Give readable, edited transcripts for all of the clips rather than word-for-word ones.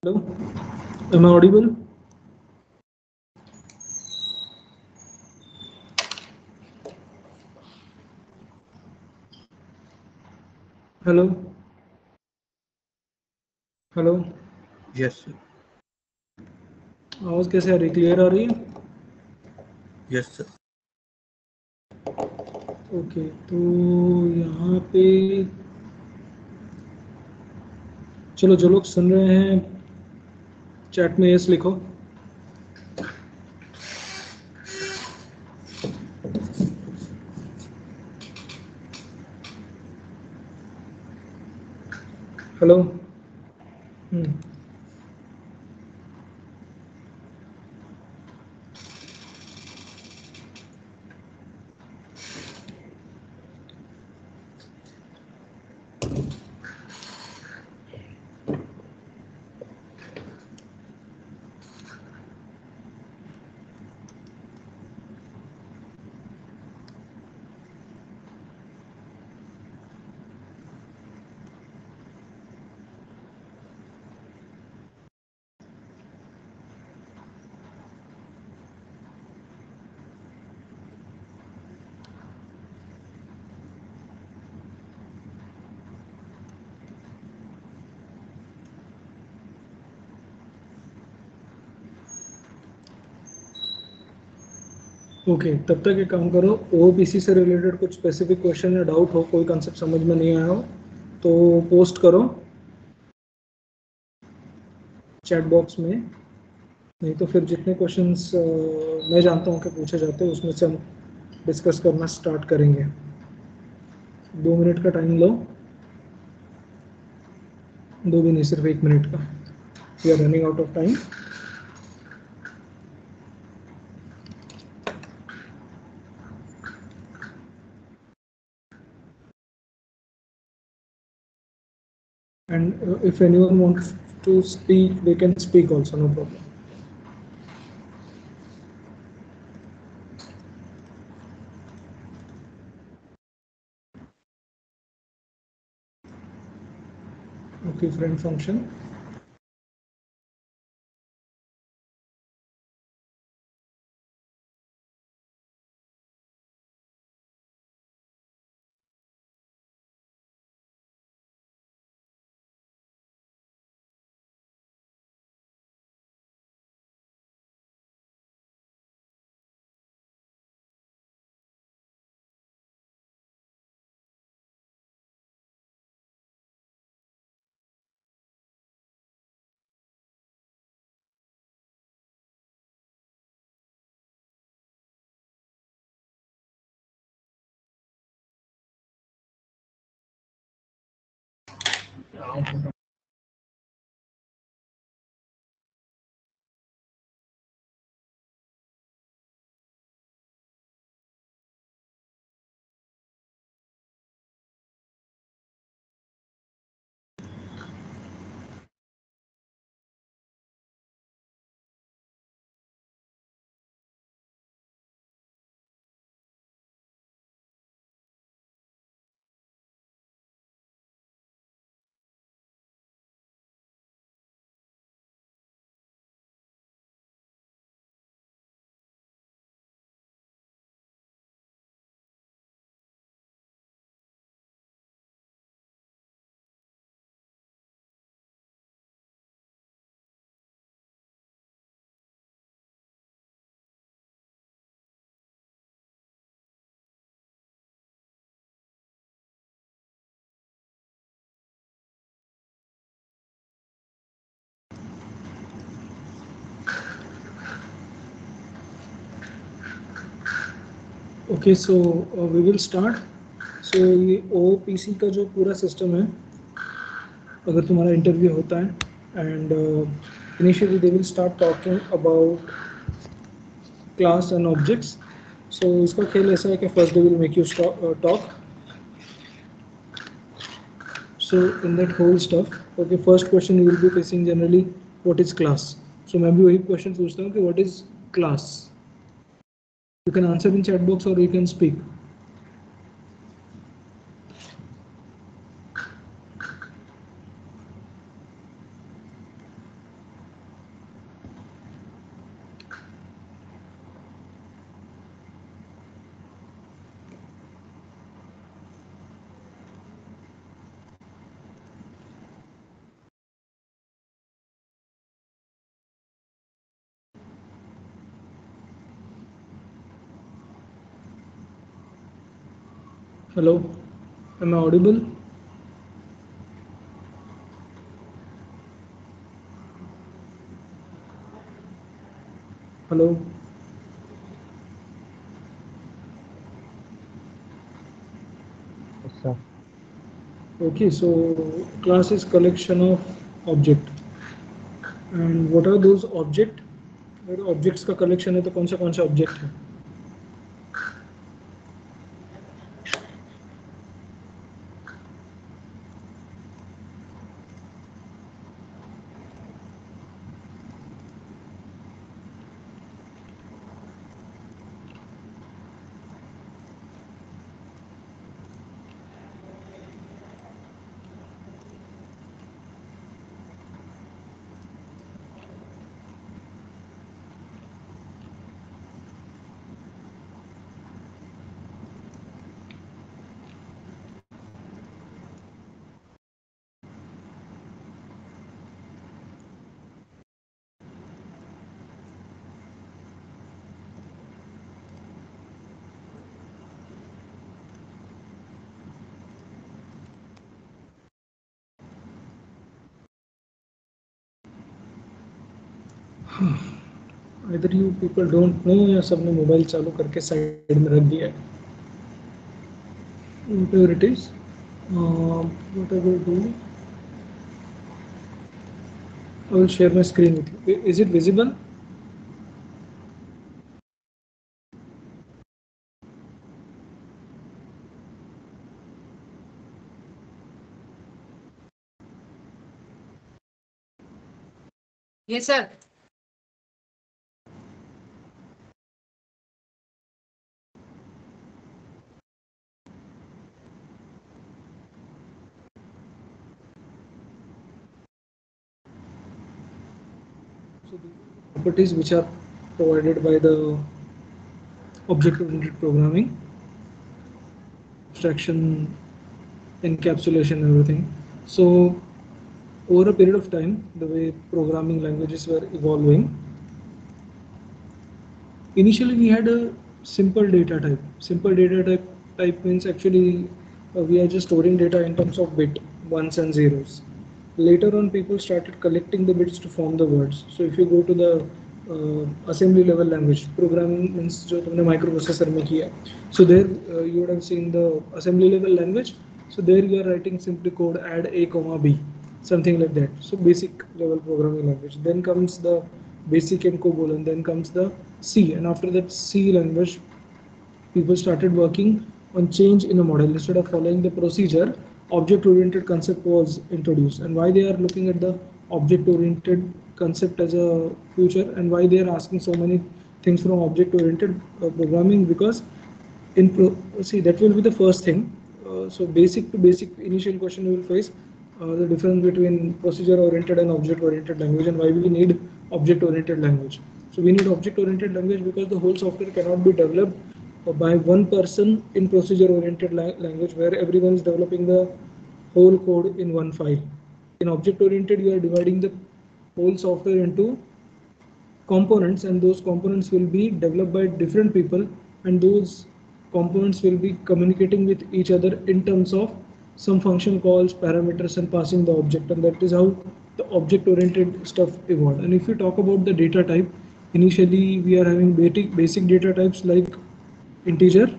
Hello, am I audible? Hello hello. Yes, sir. आवाज़ कैसे आ रही, क्लियर आ रही है? Yes, sir. ओके, तो यहाँ पे चलो, जो लोग सुन रहे हैं चैट में यस लिखो। हेलो। हम्म, ओके, तब तक एक काम करो, ओपीसी से रिलेटेड कुछ स्पेसिफिक क्वेश्चन या डाउट हो, कोई कंसेप्ट समझ में नहीं आया हो तो पोस्ट करो चैट बॉक्स में। नहीं तो फिर जितने क्वेश्चंस मैं जानता हूँ कि पूछे जाते हैं उसमें से हम डिस्कस करना स्टार्ट करेंगे। 2 मिनट का टाइम लो, 2 भी नहीं, सिर्फ 1 मिनट का। We are running out of time. And if anyone wants to speak, they can speak also, no problem. Okay, friend function. Okay, so we will start. So ये OPC का जो पूरा system है, अगर तुम्हारा इंटरव्यू होता है and initially they will start talking about class and objects. So इसका खेल ऐसा है कि first they will make you talk. So in that whole stuff, okay, first question you will be facing generally, what is class? So मैं भी वही question पूछता हूँ कि what is class? You can answer in chat box or you can speak. Hello, am I audible? Hello. Yes, sir. Okay, so class is collection of object. And what are those object? अगर objects का collection है तो कौन से object है? Either you people don't know या सबने mobile चालू करके साइड में रख दिया है. Whatever it is, what I will do, I will share my screen with you. Is it visible? Yes, sir. So the properties which are provided by the object-oriented programming, abstraction, encapsulation, everything. So over a period of time, the way programming languages were evolving, initially we had a simple data type. Simple data type means actually we are just storing data in terms of bit, ones and zeros. Later on, people started collecting the bits to form the words. So if you go to the assembly level language, programming means जो तुमने microprocessor में किया. So there you would have seen the assembly level language. So there you are writing simply code add a comma b, something like that. So basic level programming language. Then comes the basic and COBOL, and then comes the C. And after that C language, people started working on change in a model. Instead of following the procedure, object-oriented concept was introduced. And why they are looking at the object-oriented concept as a future, and why they are asking so many things from object-oriented programming, because see, that will be the first thing. So basic to basic initial question you will face the difference between procedure oriented and object oriented language, and why we need object oriented language. So we need object oriented language because the whole software cannot be developed by one person in procedure oriented language, where everyone is developing the whole code in one file. In object oriented, you are dividing the whole software into components, and those components will be developed by different people, and those components will be communicating with each other in terms of some function calls, parameters, and passing the object, and that is how the object oriented stuff evolved. And if you talk about the data type, initially we are having basic data types like integer.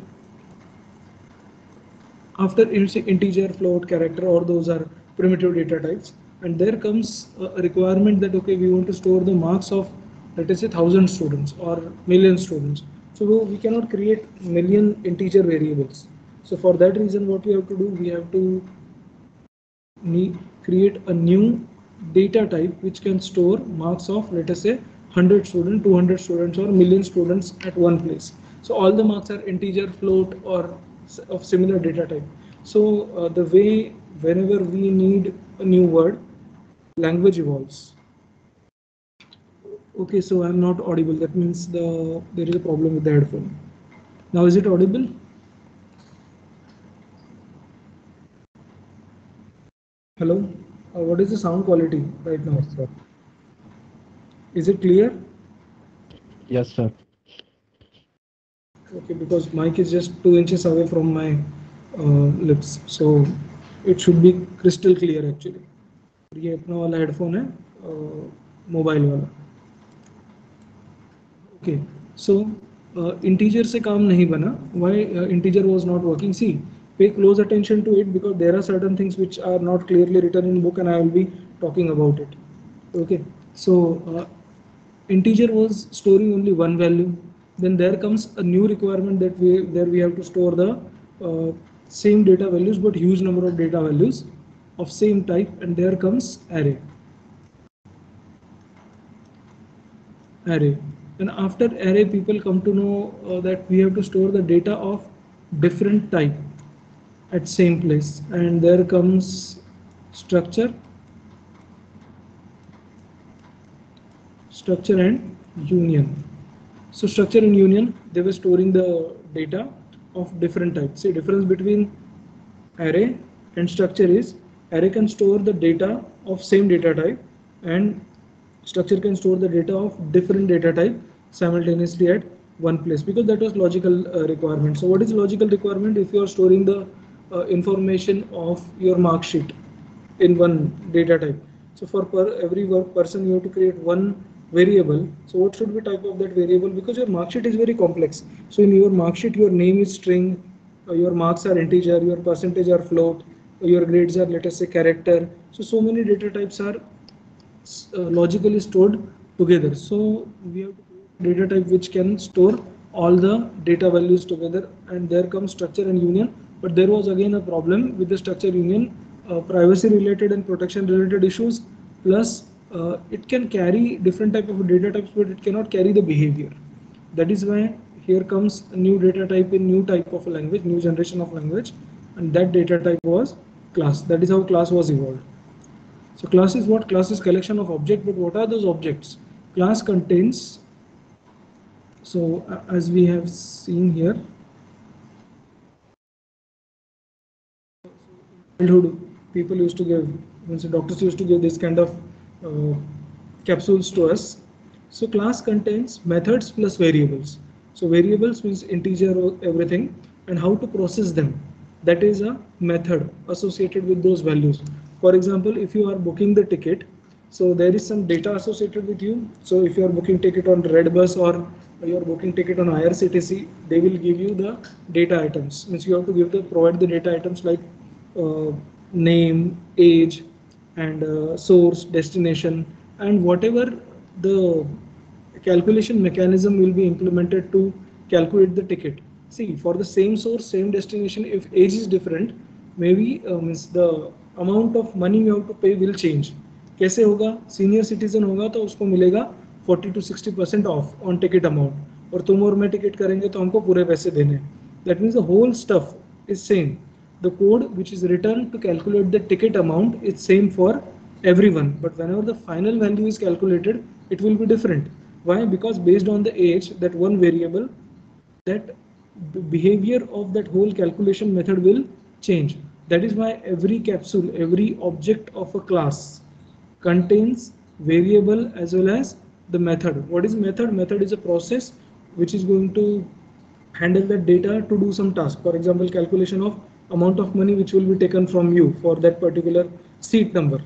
After integer, float, character, or those are primitive data types. And there comes a requirement that okay, we want to store the marks of, let us say, 1,000 students or million students. So we cannot create million integer variables. So for that reason, what we have to do, we have to create a new data type which can store marks of, let us say, 100 students, 200 students, or million students at one place. So all the marks are integer, float, or of similar data type. So the way whenever we need a new word, language evolves. Okay, so I'm not audible. That means there is a problem with the headphone. Now is it audible? Hello. What is the sound quality right now? Yes, sir. Is it clear? Yes, sir. Okay, because mic is just 2 inches away from my lips. So it should be crystal clear actually. ये अपना वाला headphone है mobile वाला. Okay, so integer से काम नहीं बना. Why integer was not working? See, pay close attention to it because there are certain things which are not clearly written in book and I will be talking about it. Okay, so integer was storing only one value. Then there comes a new requirement that we have to store the same data values but huge number of data values of same type, and there comes array. And after array, people come to know that we have to store the data of different type at same place, and there comes structure and union. So structure and union, they were storing the data of different types. See, difference between array and structure is array can store the data of same data type and structure can store the data of different data type simultaneously at one place, because that was logical requirement. So what is logical requirement? If you are storing the information of your mark sheet in one data type, so for every person you have to create one variable. So what should be type of that variable? Because your mark sheet is very complex. So in your mark sheet, your name is string, your marks are integer, your percentage are float, your grades are, let us say, character. So many data types are logically stored together. So we have to create data type which can store all the data values together, and there comes structure and union. But there was again a problem with the structure union, privacy related and protection related issues, plus it can carry different type of data types but it cannot carry the behavior. That is why here comes a new data type in new type of language, new generation of language, and that data type was class. That is how class was evolved. So class is what? Class is collection of objects, but what are those objects? Class contains, so as we have seen here, childhood people used to give, doctors used to give this kind of capsules to us. So class contains methods plus variables. So variables means integer or everything, and how to process them. That is a method associated with those values. For example, if you are booking the ticket, so there is some data associated with you. So if you are booking ticket on Redbus or you are booking ticket on IRCTC, they will give you the data items. Means you have to provide the data items like name, age, and source, destination, and whatever the calculation mechanism will be implemented to calculate the ticket. See, for the same source, same destination, if age is different, maybe means the amount of money you have to pay will change. कैसे होगा? Senior citizen होगा तो उसको मिलेगा 40 to 60% of on ticket amount, और तुम और मैं टिकट करेंगे तो हमको पूरे पैसे देने. That means the whole stuff is same. The code which is written to calculate the ticket amount is same for everyone, but whenever the final value is calculated, it will be different. Why? Because based on the age, that one variable, that behavior of that whole calculation method will change. That is why every capsule, every object of a class contains variable as well as the method. What is method? Method is a process which is going to handle that data to do some task. For example, calculation of amount of money which will be taken from you for that particular seat number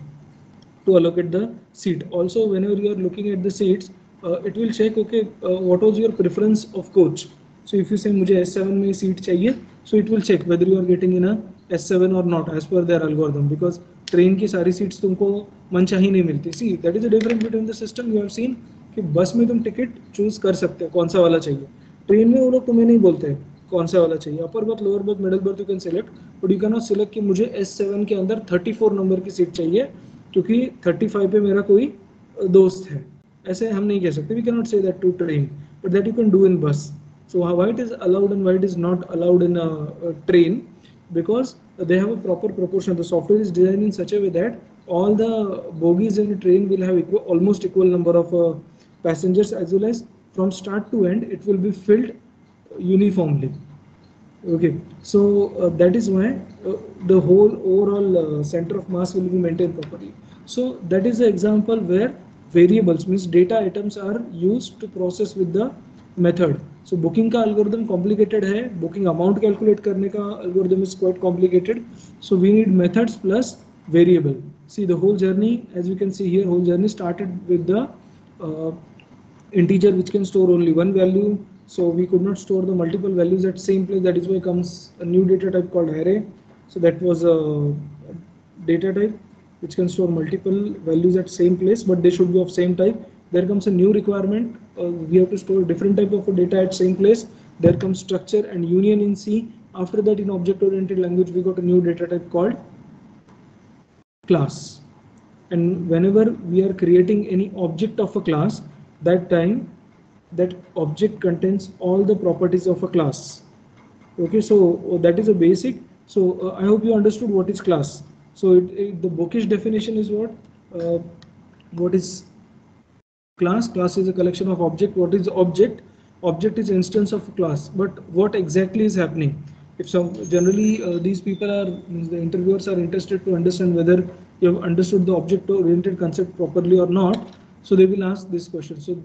to allocate the seat. Also, whenever you are looking at the seats, it will check, okay, what was your preference of coach. So if you say मुझे S7 में seat चाहिए, so it will check whether you are getting in a S7 or not as per their algorithm, because train की सारी seats तुमको मनचाही नहीं मिलती. See, that is the difference between the system. You have seen कि बस में तुम टिकट चूज कर सकते हो कौन सा वाला चाहिए. ट्रेन में वो लोग तुम्हें नहीं बोलते हैं कौन सा वाला चाहिए. Upper berth, lower berth, middle birth you can select, but you can not select कि मुझे S7 के अंदर 34 नंबर की सीट चाहिए क्योंकि 35 पे मेरा कोई दोस्त है. ऐसे हम नहीं कह सकते. We can not say that to train, but that you can do in bus. So why it is allowed and why it is not allowed in a train? Because they have a proper proportion. The software is designed in such a way that all the bogies in the train will have almost equal number of passengers, as well as from start to end it will be filled uniformly. Okay, so that is why the whole overall center of mass will be maintained properly. So that is the example where variables means data items are used to process with the method. So booking का algorithm complicated है, booking amount calculate करने का algorithm is quite complicated. So we need methods plus variable. See the whole journey, as you can see here, whole journey started with the integer which can store only one value. So we could not store the multiple values at same place. That is why comes a new data type called array. So that was a data type which can store multiple values at same place, but they should be of same type. There comes a new requirement. We have to store different type of data at same place. There comes structure and union in C. After that, in object-oriented language, we got a new data type called class. And whenever we are creating any object of a class, that time that object contains all the properties of a class. Okay, so that is a basic. So I hope you understood what is class. So the bookish definition is what is class? Class is a collection of object. What is object? Object is instance of a class. But what exactly is happening? If some generally these people are, the interviewers are interested to understand whether you have understood the object-oriented concept properly or not. So they will ask this question. So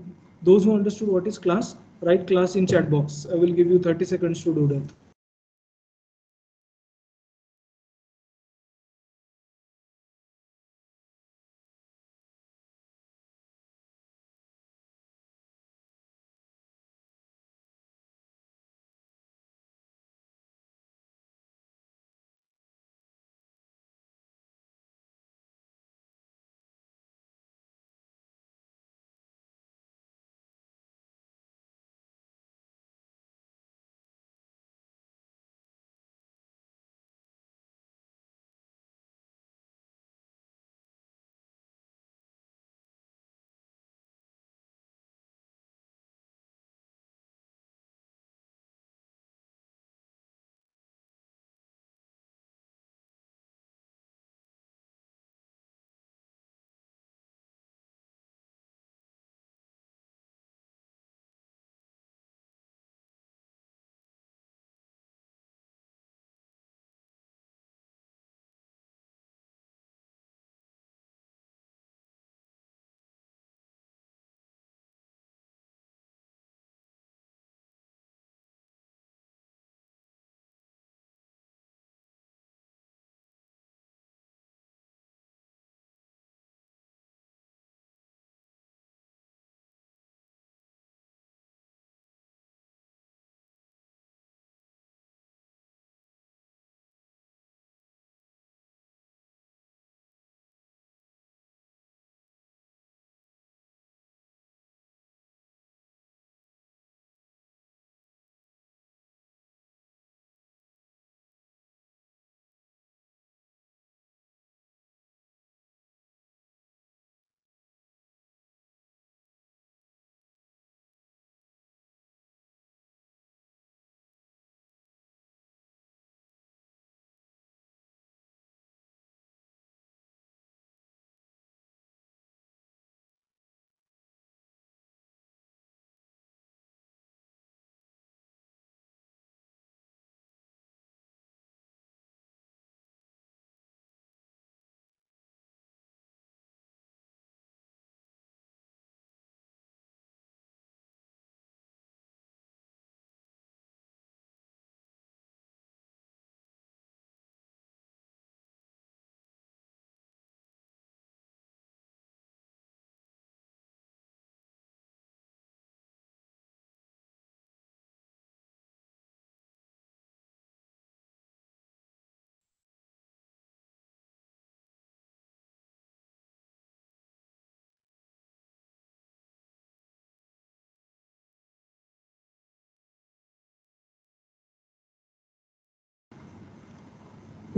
those who understood what is class, write class in chat box. I will give you 30 seconds to do that.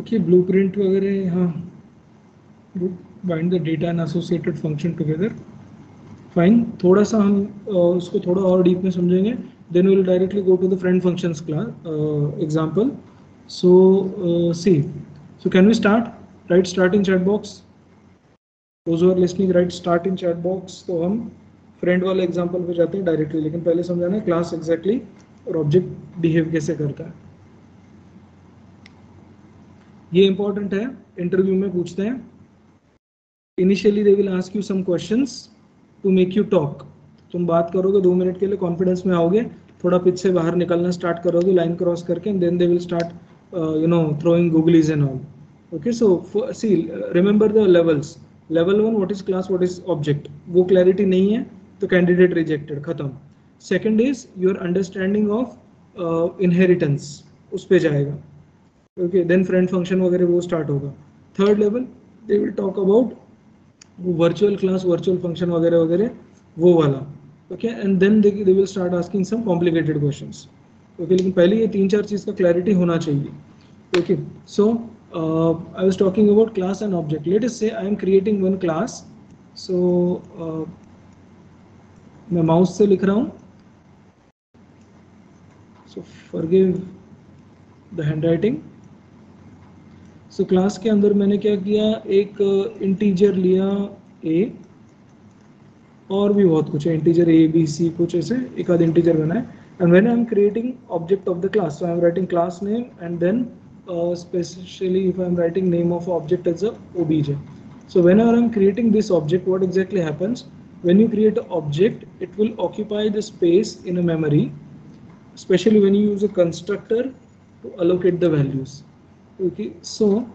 Okay, blueprint वगैरह यहाँ bind the data and associated function together. Fine. थोड़ा सा हम उसको थोड़ा और deep में समझेंगे. Then we will directly go to the friend functions class example. So see. So can we start? Write start in chat box. Those who are listening, write start in chat box. तो हम friend वाले example पे जाते हैं directly, लेकिन पहले समझाना है क्लास एग्जैक्टली और ऑब्जेक्ट बिहेव कैसे करता है. ये इंपॉर्टेंट है, इंटरव्यू में पूछते हैं. Initially they will ask you some questions to make you talk. तुम बात करोगे 2 मिनट के लिए, कॉन्फिडेंस में आओगे, थोड़ा पिच से बाहर निकलना स्टार्ट करोगे लाइन क्रॉस करके, and then they will start throwing googlies and all. Okay, so see, remember the levels. Level 1 what is class, what is object, वो clarity नहीं है तो candidate rejected, खत्म. Second is your understanding of inheritance, उस पे जाएगा. Okay, then friend function वगैरह वो start होगा. Third level they will talk about virtual class, virtual function वगैरह वगैरह वो वाला. Okay, and then they will start asking some complicated questions. Okay, लेकिन पहले ये 3-4 चीज़ का clarity होना चाहिए. Okay, so I was talking about class and object. Let us say I am creating one class. So मैं mouse से लिख रहा हूँ. So forgive the handwriting. So class के अंदर मैंने क्या किया, एक integer लिया a, और भी बहुत कुछ है, integer a b c कुछ ऐसे एक आध integer बना है. And when I am creating object of the class, so I am writing class name and then especially if I am writing name of object as a obj. So whenever I am creating this object, what exactly happens? When you create an object, it will occupy the space in a memory, especially when you use a constructor to allocate the values. Okay, so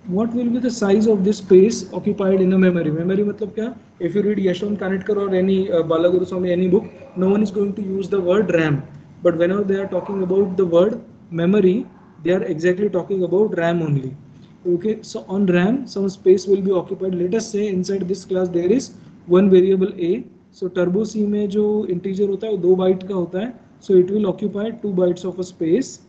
what will be the size of this space occupied in a memory? Memory मतलब क्या? If you read Yashwant Kanetkar or any Balaguru Swami any book, no one is going to use the word RAM. But whenever they are talking about the word memory, they are exactly talking about RAM only. Okay, so on RAM, some space will be occupied. Let us say inside this class there is one variable a. So turbo C में जो integer होता है वो 2 bite का होता है. So it will occupy 2 bytes of a space.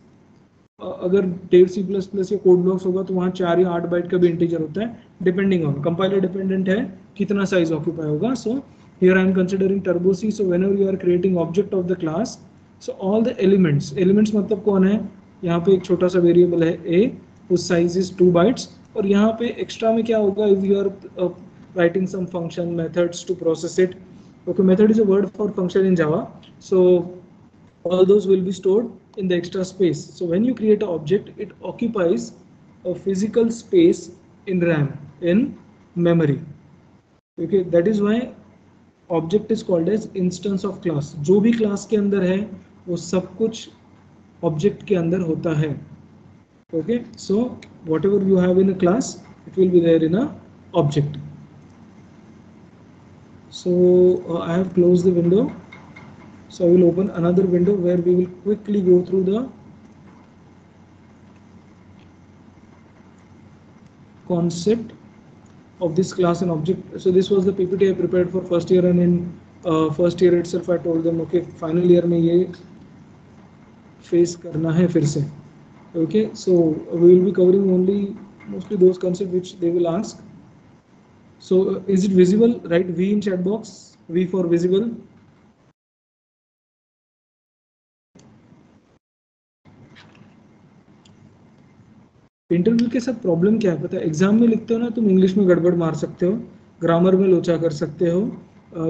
अगर Dev C plus plus या कोड ब्लॉक्स होगा तो वहाँ 4 या 8 बाइट का भी इंटीजर होता है, डिपेंडिंग ऑन कंपाइलर डिपेंडेंट है कितना साइज ऑक्यूपाई होगा. So here I am considering Turbo C. So whenever you are creating object of the class, so all the elements मतलब कौन है, यहाँ पे एक छोटा सा वेरिएबल है a, उस साइज इज 2 बाइट्स. और यहाँ पे एक्स्ट्रा में क्या होगा, if you are writing some function methods to process it. Okay, method is a word for function in Java. So all those will be stored in the extra space. So when you create an object, it occupies a physical space in RAM, in memory. Okay, that is why object is called as instance of class. जो भी class के अंदर है वो सब कुछ object के अंदर होता है. Okay, so whatever you have in a class, it will be there in a object. So I have closed the window. So I will open another window where we will quickly go through the concept of this class and object. So this was the PPT I prepared for first year, and in first year itself I told them, okay, final year में ये face करना है फिर से. Okay, so we will be covering only mostly those concepts which they will ask. So is it visible? Write V in chat box. V for visible. Interview के साथ problem क्या है पता है, एग्जाम में लिखते हो ना तुम इंग्लिश में गड़बड़ मार सकते हो, ग्रामर में लोचा कर सकते हो,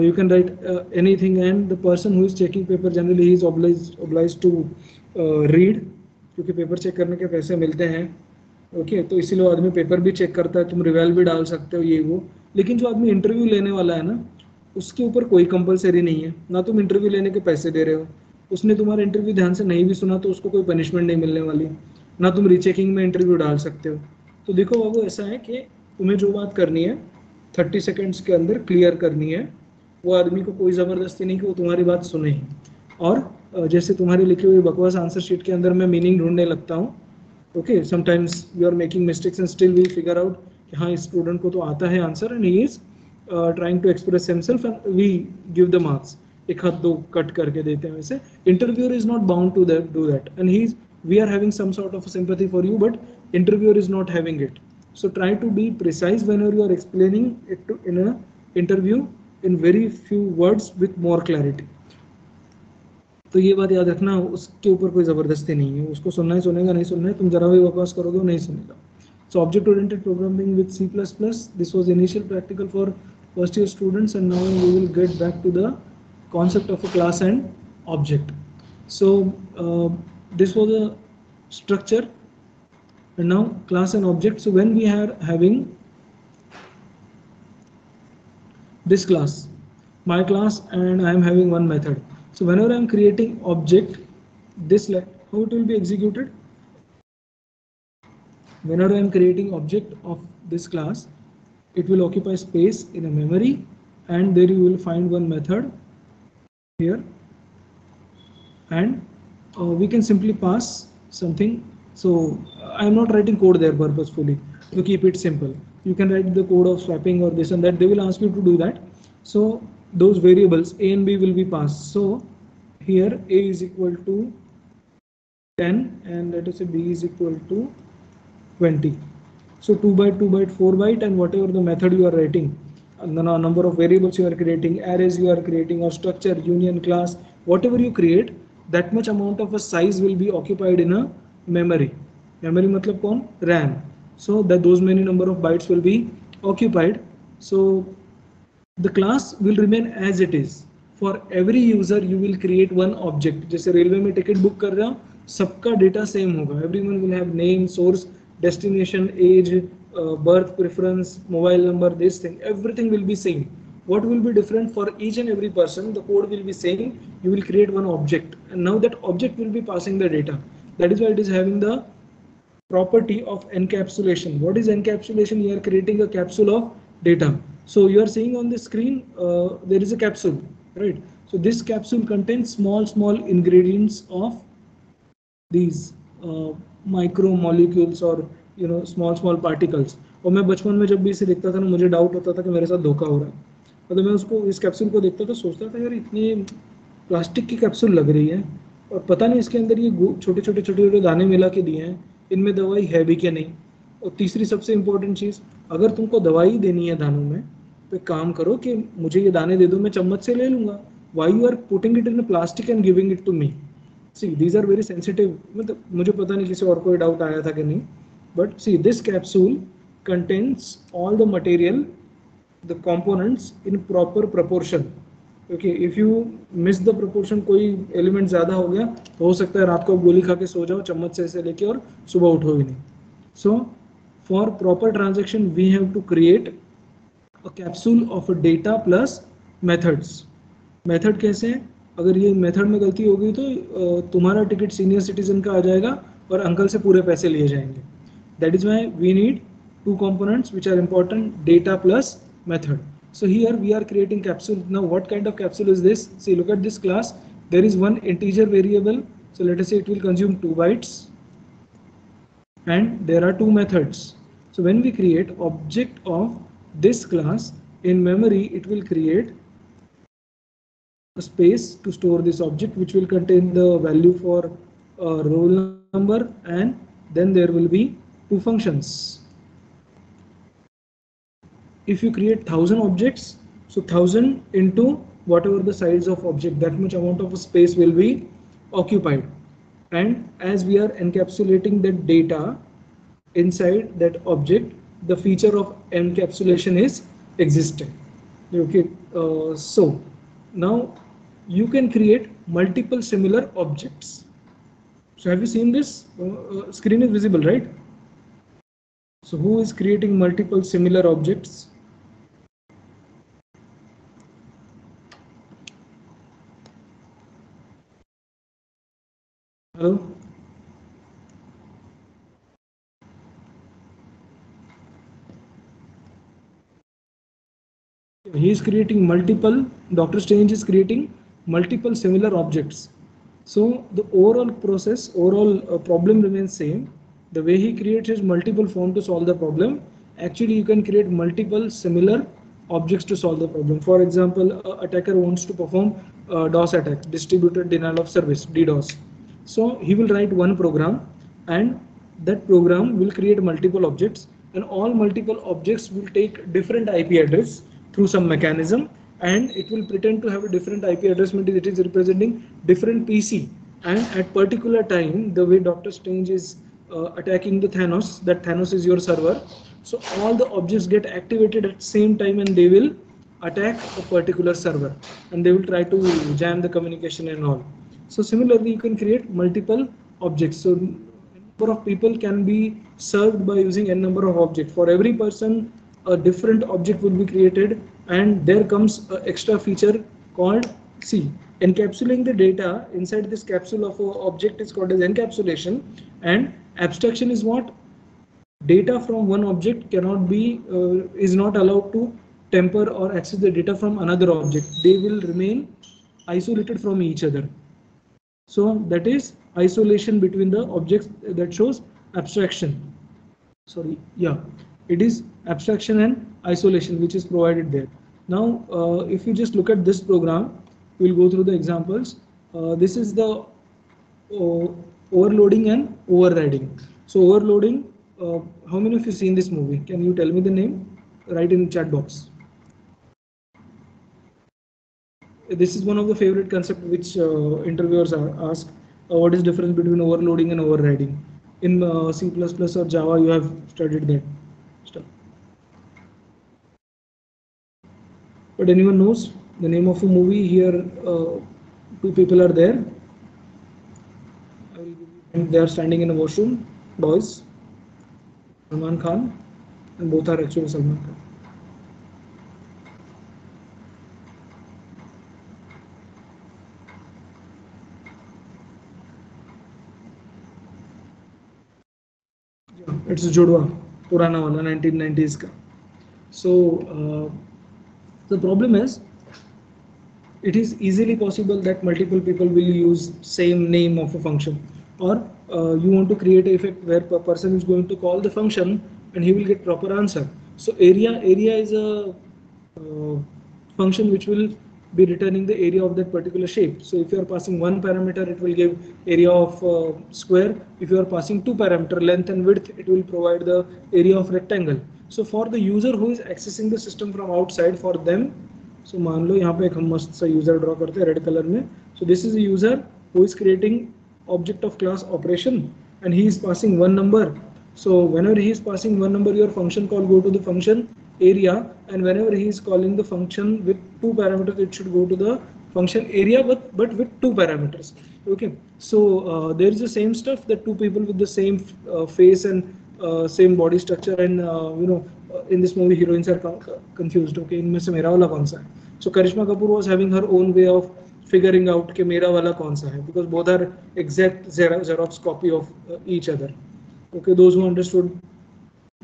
you can write anything, and the person who is checking paper generally he is obliged to read, क्योंकि पेपर चेक करने के पैसे मिलते हैं. ओके, तो इसीलिए आदमी पेपर भी चेक करता है, तुम रिवेल भी डाल सकते हो ये वो. लेकिन जो आदमी इंटरव्यू लेने वाला है ना, उसके ऊपर कोई कंपलसरी नहीं है, ना तुम इंटरव्यू लेने के पैसे दे रहे हो, उसने तुम्हारा इंटरव्यू ध्यान से नहीं भी सुना तो उसको कोई पनिशमेंट नहीं मिलने वाली, ना तुम रीचेकिंग में इंटरव्यू डाल सकते हो. तो देखो बाबू, ऐसा है कि तुम्हें जो बात करनी है 30 सेकेंड्स के अंदर क्लियर करनी है. वो आदमी को कोई ज़बरदस्ती नहीं कि वो तुम्हारी बात सुने ही. और जैसे तुम्हारी लिखी हुई बकवास आंसर शीट के अंदर मैं मीनिंग ढूंढने लगता हूँ. Okay, sometimes you are making mistakes and still we figure out कि हाँ, इस स्टूडेंट को तो आता है answer and he is trying to express himself and we give the marks. एक हाथ दो कट करके देते हैं. वैसे interviewer is not bound to do that, and he is, we are having some sort of a sympathy for you, but interviewer is not having it. So try to be precise whenever you are explaining it in a interview in very few words with more clarity. तो ये बात याद रखना, उसके ऊपर कोई ज़बरदस्ती नहीं है, उसको सुनना ही सुनेगा, नहीं सुनना है, तुम जरा भी बकवास करोगे वो नहीं सुनेगा. So object oriented programming with C++, this was initial practical for first year students, and now we will get back to the concept of a class and object. So this was a structure, and now class and object. So when we are having this class, my class and I am having one method. So whenever I am creating object, this line, how it will be executed? Whenever I am creating object of this class, it will occupy space in a memory, and there you will find one method here, and we can simply pass something. So I am not writing code there purposefully to keep it simple. You can write the code of swapping or this and that. They will ask you to do that. So those variables A and B will be passed. So here A is equal to 10 and let us say B is equal to 20. So 2 byte, 2 byte, 4 byte, and whatever the method you are writing, and the number of variables you are creating, arrays you are creating, or structure, union, class, whatever you create, that much amount of a size will be occupied in a memory. Memory matlab kaun? RAM. So that those many number of bytes will be occupied. So the class will remain as it is. For every user you will create one object. जैसे railway में ticket book कर रहा हूँ, सबका data same होगा. Everyone will have name, source, destination, age, birth preference, mobile number, this thing. Everything will be same. What will be different for each and every person? The code will be same. You will create one object, and now that object will be passing the data. That is why it is having the property of encapsulation. What is encapsulation? You are creating a capsule of data. So you are seeing on the screen there is a capsule, right? So this capsule contains small ingredients of these micro molecules or small particles. और मैं बचपन में जब भी इसे देखता था ना, मुझे डाउट होता था कि मेरे साथ धोखा हो रहा है. मतलब मैं उसको इस कैप्सूल को देखता था, सोचता था यार इतनी प्लास्टिक की कैप्सूल लग रही है और पता नहीं इसके अंदर ये छोटे छोटे दाने मिला के दिए हैं, इनमें दवाई है भी क्या नहीं. और तीसरी सबसे इम्पोर्टेंट चीज़, अगर तुमको दवाई देनी है दानों में तो काम करो कि मुझे ये दाने दे दो, मैं चम्मच से ले लूँगा. Why you are putting it in plastic and giving it to me? See these are very sensitive. मतलब मुझे पता नहीं किसी और कोई डाउट आया था कि नहीं, but see this capsule contains all the material, the components in proper proportion. Okay, if you miss the proportion, कोई एलिमेंट ज़्यादा हो गया तो हो सकता है रात को गोली खा के सो जाओ चम्मच से लेके और सुबह उठो ही नहीं. So for proper transaction we have to create a capsule of data plus methods. Method कैसे है? अगर ये मेथड में गलती हो गई तो तुम्हारा टिकट सीनियर सिटीजन का आ जाएगा और अंकल से पूरे पैसे लिए जाएंगे. That is why we need two components which are important, data plus method. So here we are creating capsule. Now what kind of capsule is this? See, look at this class. There is one integer variable. So let us say it will consume 2 bytes. And there are two methods. So when we create object of this class in memory, it will create a space to store this object which will contain the value for roll number, and then there will be two functions. If you create 1000 objects, so 1000 into whatever the size of object, that much amount of space will be occupied. And as we are encapsulating the data inside that object, the feature of encapsulation is existing. Okay, so now you can create multiple similar objects. So have you seen this? Screen is visible, right? So who is creating multiple similar objects? Hello? He is creating multiple, Dr. Strange is creating multiple similar objects. So the overall process, problem remains same. The way he creates his multiple form to solve the problem, actually you can create multiple similar objects to solve the problem. For example, attacker wants to perform DOS attack, distributed denial of service, DDoS. So he will write one program, and that program will create multiple objects, and all multiple objects will take different IP address through some mechanism, and it will pretend to have a different IP address, meaning it is representing different PC. And at particular time, the way Dr. Strange is attacking the Thanos, that Thanos is your server. So all the objects get activated at same time, and they will attack a particular server, and they will try to jam the communication and all. So similarly, you can create multiple objects. So number of people can be served by using n number of objects. For every person a different object will be created, and there comes an extra feature called encapsulating the data inside this capsule of an object is called as encapsulation, and abstraction is what? Data from one object cannot be is not allowed to temper or access the data from another object. They will remain isolated from each other. So that is isolation between the objects, that shows abstraction. Sorry, yeah, it is abstraction and isolation which is provided there. Now, if you just look at this program, we'll go through the examples. This is the overloading and overriding. So overloading, how many of you seen this movie? Can you tell me the name? Write in chat box. This is one of the favorite concepts which interviewers are asked. What is difference between overloading and overriding? In C++ or Java, you have studied that stuff. But anyone knows the name of a movie here? Two people are there. And they are standing in a washroom, boys. Salman Khan, and both are actually Salman Khan. It's Jodwa, Purana wala 1990s ka. So the problem is, it is easily possible that multiple people will use same name of a function, or you want to create an effect where a person is going to call the function and he will get proper answer. So area is a function which will be returning the area of that particular shape. So if you are passing one parameter, it will give area of square. If you are passing two parameter, length and width, it will provide the area of rectangle. So for the user who is accessing the system from outside, for them, so मान लो यहाँ पे एक हम मस्त सा user draw करते हैं red color में. So this is a user who is creating object of class operation, and he is passing one number. So whenever he is passing one number, your function call go to the function area, and whenever he is calling the function with two parameters, it should go to the function area, but with two parameters. Okay, so there is the same stuff that two people with the same face and same body structure, and in this movie heroines are confused. Okay, इनमें से मेरा वाला कौन सा है? So Karishma Kapoor was having her own way of figuring out कि मेरा वाला कौन सा है, because both are exact Xerox copy of each other. Okay, those who understood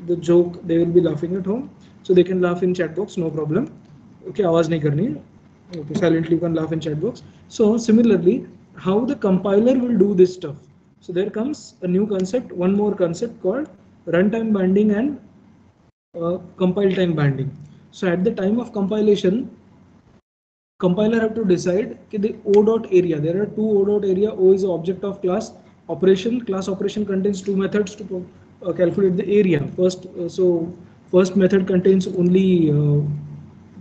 the joke, they will be laughing at home, so they can laugh in chat box, no problem. Okay, आवाज नहीं करनी है. Okay, silently you can laugh in chat box. So similarly, how the compiler will do this stuff. So there comes a new concept, one more concept called runtime binding and compile time binding. So at the time of compilation, compiler have to decide the O dot area. There are two O dot area. O is the object of class operation. Class operation contains two methods to calculate the area. First method contains only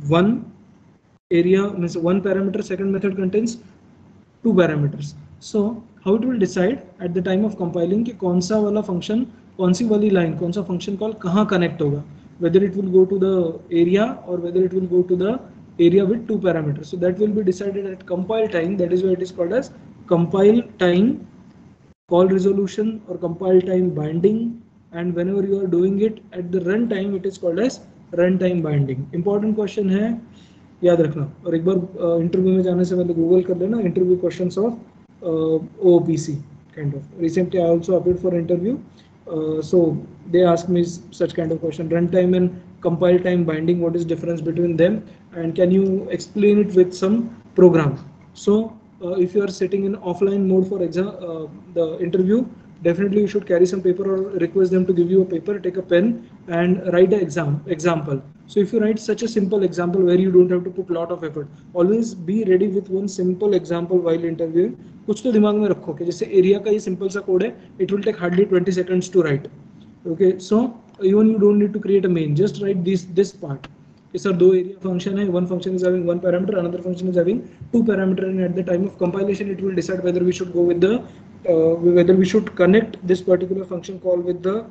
one area, means one parameter. Second method contains two parameters. So how it will decide at the time of compiling कि कौन सा वाला function, कौन सी वाली line, कौन सा function call कहाँ connect होगा, whether it will go to the area or whether it will go to the area with two parameters. So that will be decided at compile time. That is why it is called as compile time call resolution or compile time binding. And whenever you are doing it at the runtime, it is called as runtime binding. Important question है, याद रखना. और एक बार interview में जाने से पहले Google कर लेना interview questions of OOPC kind of. Recently I also appeared for interview, so they asked me such kind of question: runtime and compile time binding, what is difference between them, and can you explain it with some program? So if you are sitting in offline mode for the interview, definitely you should carry some paper or request them to give you a paper, take a pen and write an example. So if you write such a simple example where you don't have to put a lot of effort, always be ready with one simple example while interviewing. कुछ तो दिमाग में रखो कि जैसे area का ये simple सा कोड है, it will take hardly 20 seconds to write. Okay, so even you don't need to create a main, just write this part. Sir, दो area function है, one function is having one parameter, another function is having two parameter, and at the time of compilation it will decide whether we should go with the whether we should connect this particular function call with the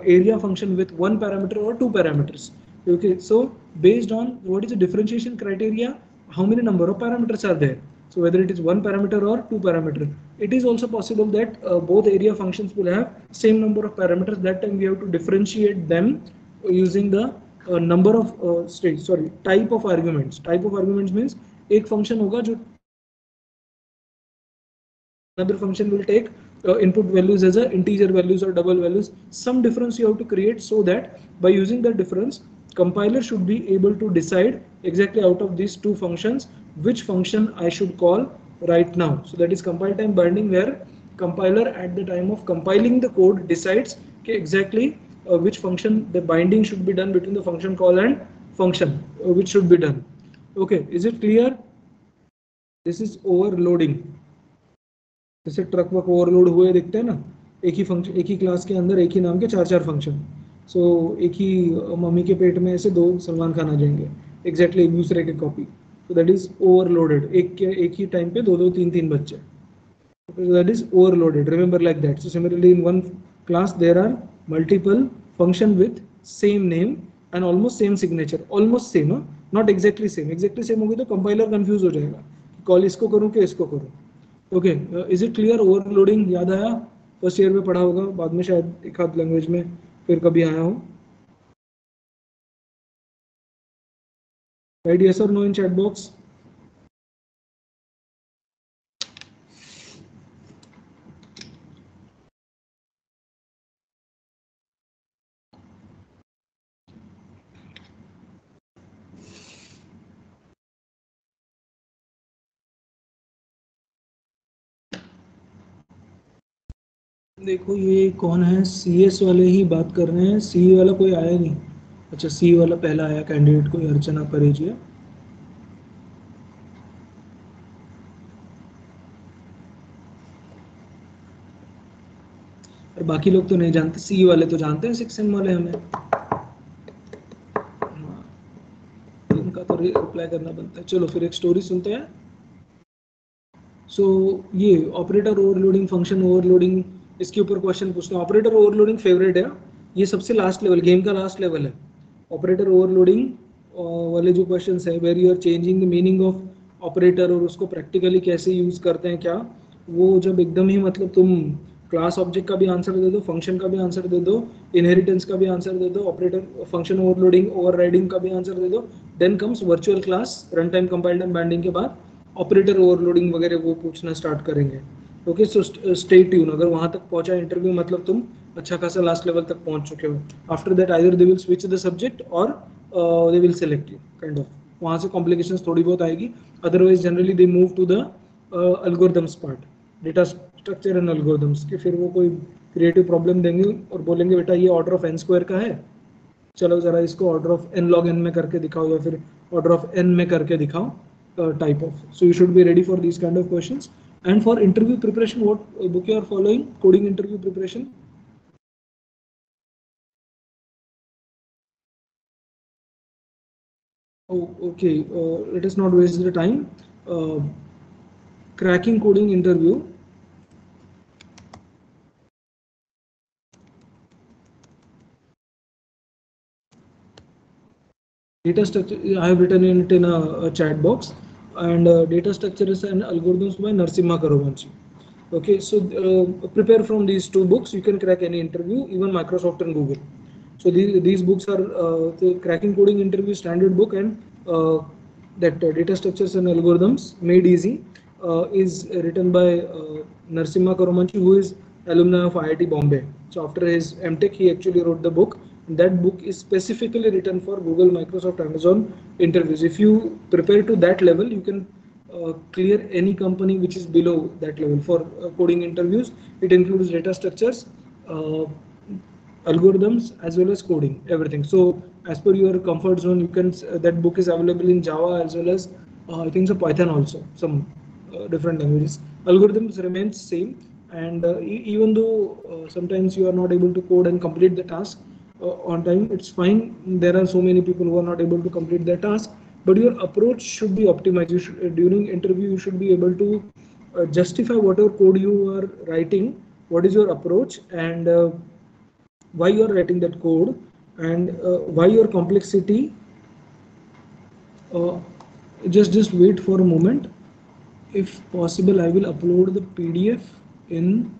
area function with one parameter or two parameters. Okay, so based on what is the differentiation criteria, how many number of parameters are there, so whether it is one parameter or two parameter. It is also possible that both area functions will have same number of parameters. That time we have to differentiate them using the number of type of arguments. Type of arguments means एक function होगा जो another function will take input values as a integer values or double values. Some difference you have to create so that by using the difference, compiler should be able to decide exactly out of these two functions which function I should call right now. So that is compile time binding, where compiler at the time of compiling the code decides exactly which function the binding should be done between the function call and function which should be done. Okay, is it clear? This is overloading. जैसे truck work overload हुए दिखते हैं ना, एक ही function, एक ही class के अंदर एक ही नाम के चार चार फंक्शन. सो एक ही मम्मी के पेट में ऐसे दो सलमान खान आ जाएंगे एग्जैक्टली एक दूसरे के copy. So that is overloaded. एक ही टाइम पे दो दो तीन तीन बच्चे. That is overloaded. Remember like that. So similarly in one class there are multiple function with same name and almost same signature. Almost same, not exactly same. Exactly same होगी तो कंपाइलर कंफ्यूज हो जाएगा, call इसको करूँ कि इसको करूँ. Okay, is it clear? Overloading याद आया? फर्स्ट ईयर में पढ़ा होगा, बाद में शायद एक आध लैंग्वेज में फिर कभी आया हो. राइट, यस और नो इन चैट बॉक्स. देखो ये कौन है, CS वाले ही बात कर रहे हैं. CE वाला कोई आया नहीं. अच्छा, CE वाला पहला आया कैंडिडेट, कोई अर्चना परेजिया. और बाकी लोग तो नहीं जानते. CE वाले तो जानते हैं, 6M वाले हमें. इनका तो रिप्लाई करना बनता है. चलो फिर एक स्टोरी सुनते हैं. सो ये ऑपरेटर ओवरलोडिंग, फंक्शन ओवरलोडिंग, इसके ऊपर क्वेश्चन पूछते हैं. ऑपरेटर ओवरलोडिंग फेवरेट है. ये सबसे लास्ट लेवल, गेम का लास्ट लेवल है. ऑपरेटर ओवरलोडिंग वाले जो क्वेश्चंस है, where you are changing the meaning of operator और उसको प्रैक्टिकली कैसे यूज करते हैं क्या, वो जब एकदम ही मतलब तुम क्लास ऑब्जेक्ट का भी आंसर दे दो, फंक्शन का भी आंसर दे दो, इनहेरिटेंस का भी आंसर दे दो, ऑपरेटर फंक्शन ओवरलोडिंग ओवरराइडिंग का भी आंसर दे दो, then comes virtual class, run time compile time binding के बाद ऑपरेटर ओवरलोडिंग वगैरह वो पूछना स्टार्ट करेंगे. Okay, so stay tune. अगर वहां तक पहुंचा इंटरव्यू मतलब तुम अच्छा खासा लास्ट लेवल तक पहुंच चुके हो. After that either they will switch the subject और they will select you kind of. वहां से कॉम्प्लिकेशंस थोड़ी बहुत आएगी. Otherwise generally they move to the algorithms part, data structure and algorithms के. फिर वो कोई क्रिएटिव प्रॉब्लम देंगे और बोलेंगे बेटा ये ऑर्डर ऑफ n² का है, चलो जरा इसको order of n log n में करके दिखाओ या फिर ऑर्डर ऑफ n में करके दिखाओ. Type of. So you should be ready for these kind of questions. And for interview preparation, what book you are following? Coding interview preparation. Oh, okay. Let us not waste the time. Cracking coding interview. Data structure, I have written it in a chat box. And data structures and algorithms by Narasimha Karuvanshi. Okay, so prepare from these two books. You can crack any interview, even Microsoft and Google. So these books are the cracking coding interview standard book, and that data structures and algorithms made easy is written by Narasimha Karuvanshi, who is alumni of IIT Bombay. So after his MTech, he actually wrote the book. That book is specifically written for Google, Microsoft, Amazon interviews. If you prepare to that level, you can clear any company which is below that level. For coding interviews, it includes data structures, algorithms, as well as coding, everything. So as per your comfort zone, you can that book is available in Java as well as I think so Python also, some different languages. Algorithms remains same, and even though sometimes you are not able to code and complete the task on time, it's fine. There are so many people who are not able to complete their task, but your approach should be optimized. You should, during interview, you should be able to justify whatever code you are writing, what is your approach, and why you are writing that code, and why your complexity. Just wait for a moment. If possible, I will upload the PDF in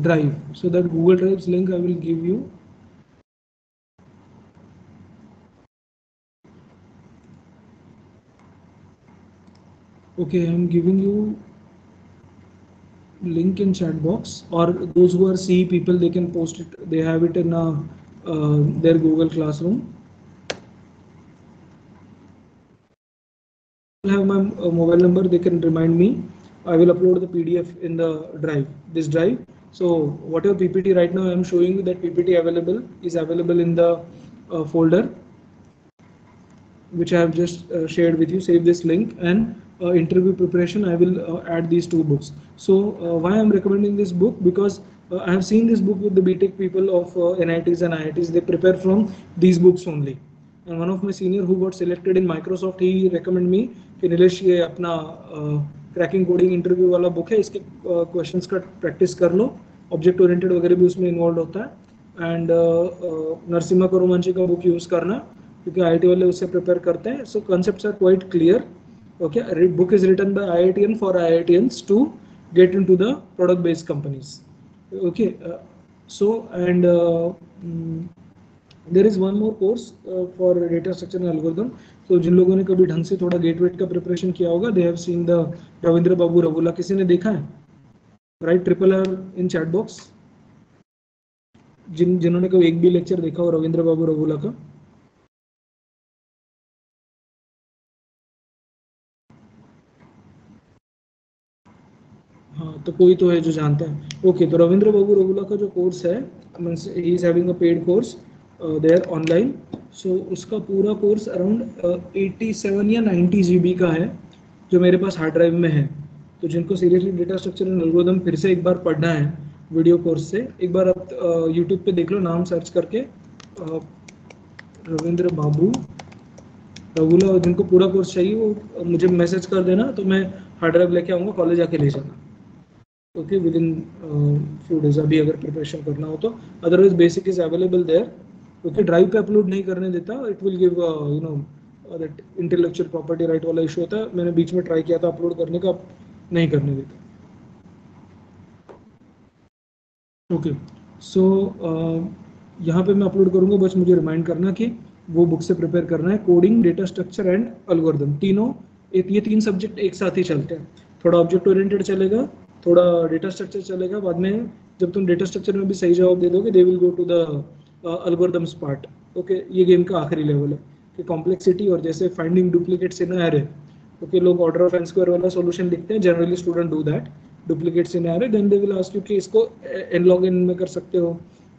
Drive, so that Google Drive's link I will give you. Okay, I'm giving you link in chat box, or those who are CE people, they can post it. They have it in their Google Classroom. Have my mobile number, they can remind me. I will upload the PDF in the drive, this drive. So whatever PPT right now I'm showing you, that PPT is available in the folder which I have just shared with you. Save this link, and interview preparation, I will add these two books. So why I'm recommending this book? Because I have seen this book with the BTech people of NITs and IITs. They prepare from these books only. And one of my senior who got selected in Microsoft, he recommended me कि नीलेश ये अपना cracking coding interview वाला book है, इसके questions का practice कर लो, object oriented वगैरह भी उसमें इन्वॉल्व होता है. एंड नरसिम्हा करुमांची का बुक यूज़ करना, क्योंकि IIT वाले उससे प्रिपेयर करते हैं. So concepts are quite clear. Okay, book is written by IITian for IITians to get into the product based companies. Okay, there is one more course for data structure and algorithm. So जिन लोगों ने कभी ढंग से थोड़ा गेटवेट का preparation किया होगा, they have seen the Ravindra बाबू रघुला. किसी ने देखा है? Right, RRR in chat box. जिन्होंने कभी एक भी लेक्चर देखा हो रविंद्र बाबू रघुला का. हाँ, तो कोई तो है जो जानता है. ओके, तो रविंद्र बाबू रघुला का जो कोर्स है, he is having a paid course there online. So उसका पूरा कोर्स अराउंड 87 या 90 GB का है, जो मेरे पास हार्ड ड्राइव में है. तो जिनको seriously data structure and algorithm फिर से एक बार पढ़ना है वीडियो कोर्स से, एक बार आप यूट्यूब पे देख लो, नाम सर्च करके रविंद्र बाबू रघुला. और जिनको पूरा कोर्स चाहिए वो मुझे मैसेज कर देना, तो मैं हार्ड ड्राइव लेके आऊँगा, कॉलेज आके ले जाना. Okay, within few days, अभी अगर प्रिपरेशन करना हो तो. Otherwise basic is available there. Okay, drive पे अपलोड नहीं करने देता, it will give you know that intellectual property right वाला इशू होता है. मैंने बीच में ट्राई किया था अपलोड करने का, नहीं करने देता. ओके, सो यहाँ पे मैं अपलोड करूँगा, बस मुझे रिमाइंड करना कि वो बुक से प्रिपेयर करना है. Coding, data structure and algorithm, तीनों ये 3 सब्जेक्ट एक साथ ही चलते हैं. थोड़ा ऑब्जेक्ट ओरिएंटेड चलेगा, थोड़ा डेटा स्ट्रक्चर चलेगा. बाद में जब तुम डेटा स्ट्रक्चर में भी सही जवाब दे दोगे, they will go to the algorithms part. Okay, ये गेम का आखिरी लेवल है कि कॉम्प्लेक्सिटी, और जैसे finding duplicates in array. Okay, लोग ऑर्डर ऑफ n स्क्वायर वाला सॉल्यूशन लिखते हैं, generally student do that, duplicates in array. Then they will ask you कि इसको n log n में कर सकते हो,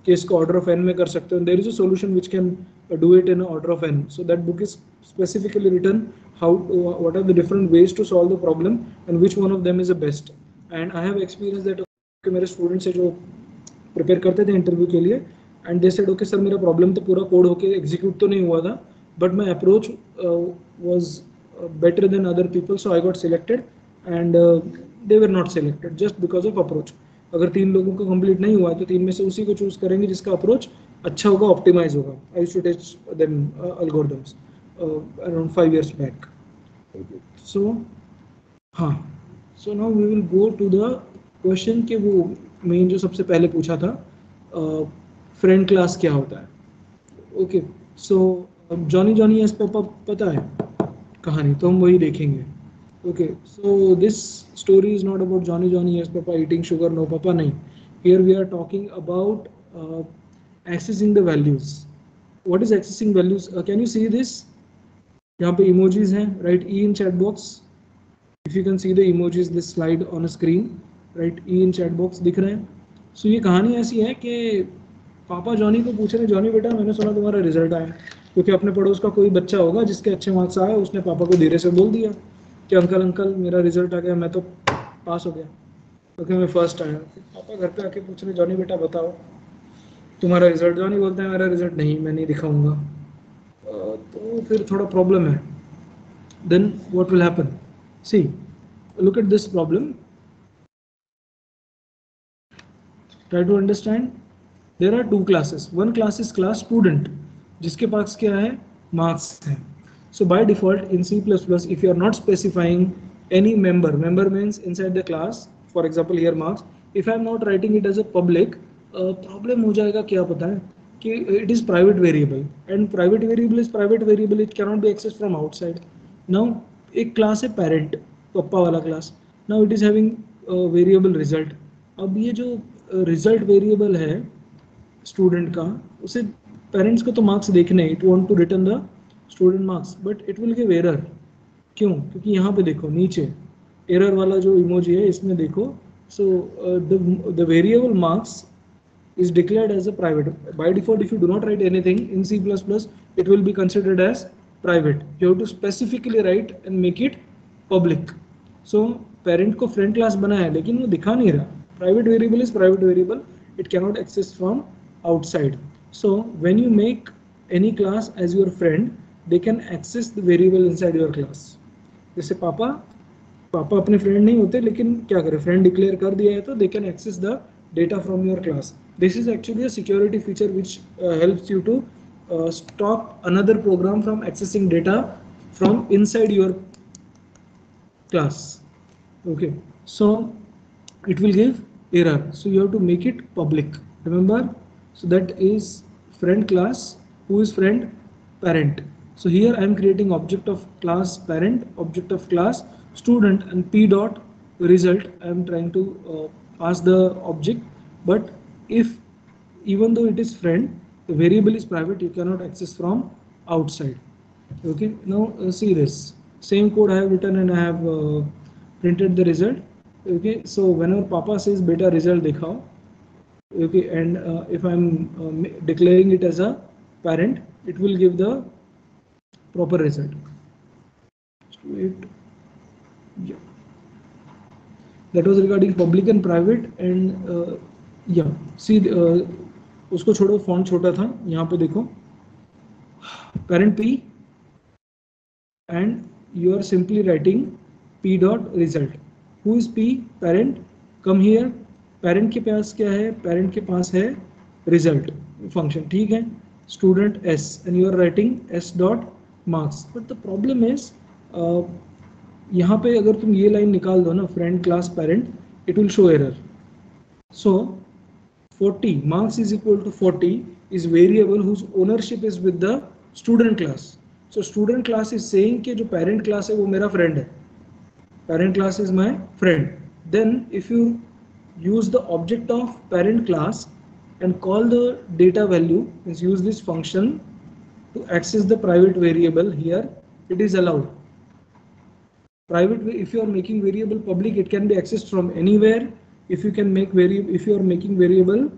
कि इसको ऑर्डर ऑफ n में कर सकते हो. There is a solution which can do it in order of n. So that book is specifically written what are the different ways to solve the problem and which one of them is the best. And I have experienced that मेरे students है जो prepare करते थे interview के लिए, and they said okay sir, मेरा problem तो पूरा कोड होके एग्जीक्यूट तो नहीं हुआ था, but my approach was better than other people, so I got selected, and they were not selected just because of approach. अगर 3 लोगों का कंप्लीट नहीं हुआ तो 3 में से उसी को चूज करेंगे जिसका अप्रोच अच्छा होगा, ऑप्टिमाइज होगा. I used to teach them algorithms around 5 years back. So हाँ, so now we will go to the question कि वो मेन जो सबसे पहले पूछा था, फ्रेंड क्लास क्या होता है. Okay, so Johnny Johnny yes papa पता है कहानी, तो हम वही देखेंगे. Okay, so this story is not about Johnny Johnny yes papa eating sugar no papa, नहीं. Here we are talking about accessing the values. What is accessing values? Can you see this? यहाँ पे emojis हैं, right? ई in chat box, if you can see the emojis, this slide on a screen, right? ई in chat box दिख रहे हैं. सो ये कहानी ऐसी है कि पापा जॉनी को पूछ रहे, जॉनी बेटा मैंने सुना तुम्हारा रिजल्ट आया, क्योंकि अपने पड़ोस का कोई बच्चा होगा जिसके अच्छे मार्क्स आए, उसने पापा को धीरे से बोल दिया कि अंकल अंकल मेरा रिजल्ट आ गया, मैं तो पास हो गया, क्योंकि मैं फर्स्ट आया. पापा घर पे आके पूछ रहे, जॉनी बेटा बताओ तुम्हारा रिजल्ट. जॉनी बोलता है मेरा रिजल्ट नहीं, मैं नहीं दिखाऊंगा. तो फिर थोड़ा प्रॉब्लम है. Then what will happen? See, look at this problem, try to understand. There are 2 classes. One class is class student, जिसके पास क्या है? मार्क्स है. So by default in C++, if you are not specifying any member means inside the class, for example here marks, if I am not writing it as a public, problem हो जाएगा. क्या पता है कि it is private variable, and private variable is private variable, it cannot be accessed from outside. Now एक class है parent, पप्पा वाला class. Now it is having variable result. अब ये जो रिजल्ट वेरिएबल है स्टूडेंट का, उसे पेरेंट्स को तो मार्क्स देखने, it want to return the student marks, but it will give error. क्यों? क्योंकि यहाँ पे देखो नीचे एरर वाला जो इमोजी है इसमें देखो. So the variable marks is declared as a private. By default, if you do not write anything in C++, it will be considered as private. You have to specifically write and make it public. So parent को friend class बनाया है लेकिन वो दिखा नहीं रहा. Private variable is private variable. It cannot access from outside. So when you make any class as your friend, they can access the variable inside your class. जैसे पापा अपने फ्रेंड नहीं होते लेकिन क्या करें, फ्रेंड डिक्लेयर कर दिया है तो they can access the data from your class. This is actually a security feature which helps you to stop another program from accessing data from inside your class. Okay, so it will give error, so you have to make it public. Remember, so that is friend class. Who is friend? Parent. So here I am creating object of class parent, object of class student, and p dot result I am trying to pass the object. But if even though it is friend, the variable is private, you cannot access from outside. Okay, now see this same code I have written and I have printed the result. Okay, so whenever papa says beta result dikhao, okay, and if I'm declaring it as a parent, it will give the proper result. Yeah. That was regarding public and private. And yeah, see उसको छोड़ो, font छोटा था. यहाँ पे देखो parent p and you are simply writing p dot result. Who is p? Parent. Come here. parent के पास क्या है? parent के पास है result function. ठीक है, student s and you are writing s dot marks. But the problem is यहाँ पे अगर तुम ये लाइन निकाल दो ना, friend class parent, it will show error. So 40 marks is equal to 40 is variable whose ownership is with the student class. So student class is saying कि जो parent class है वो मेरा friend है. Parent class is my friend. Then if you use the object of parent class and call the data value, means use this function to access the private variable, here it is allowed. Private, if you are making variable public, it can be accessed from anywhere. If you can make if you are making variable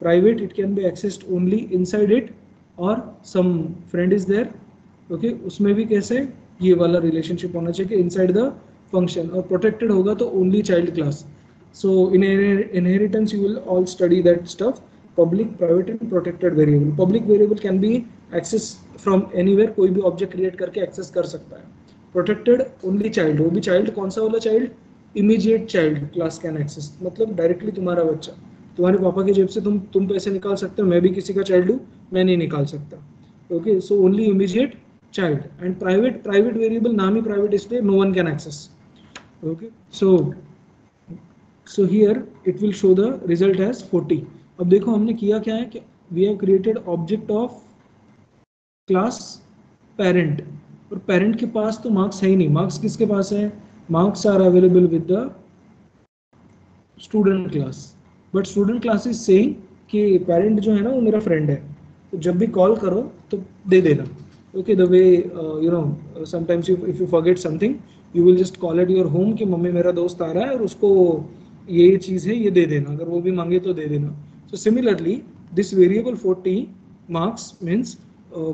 private, it can be accessed only inside it, or some friend is there. Okay, उसमें भी कैसे ये वाला relationship होना चाहिए कि inside the function, और protected होगा तो only child class. So in inheritance you will all study that stuff. Public, private and protected variable. Public variable can be accessed from anywhere, कोई भी object create करके access कर सकता है. Protected only child. वो भी child कौन सा वाला child? Immediate child class can access. मतलब directly तुम्हारा बच्चा, तुम्हारे पापा की जेब से तुम पैसे निकाल सकते हो, मैं भी किसी का child हूँ, मैं नहीं निकाल सकता. Okay, so only immediate child. And private variable नाम ही private इसलिए no one can access. Okay, so here it will show the result as 40. अब देखो हमने किया क्या है कि we have created object of class parent, और parent के पास तो marks है ही नहीं. marks किसके पास है? marks are available with the student class, but student class is saying कि parent जो है ना वो मेरा friend है, तो जब भी call करो तो दे देना. Okay, the way you know, sometimes if you forget something, you will just call at your home कि मम्मी मेरा दोस्त आ रहा है और उसको ये चीज़ है ये दे देना, अगर वो भी मांगे तो दे देना. So similarly, this variable 40 marks means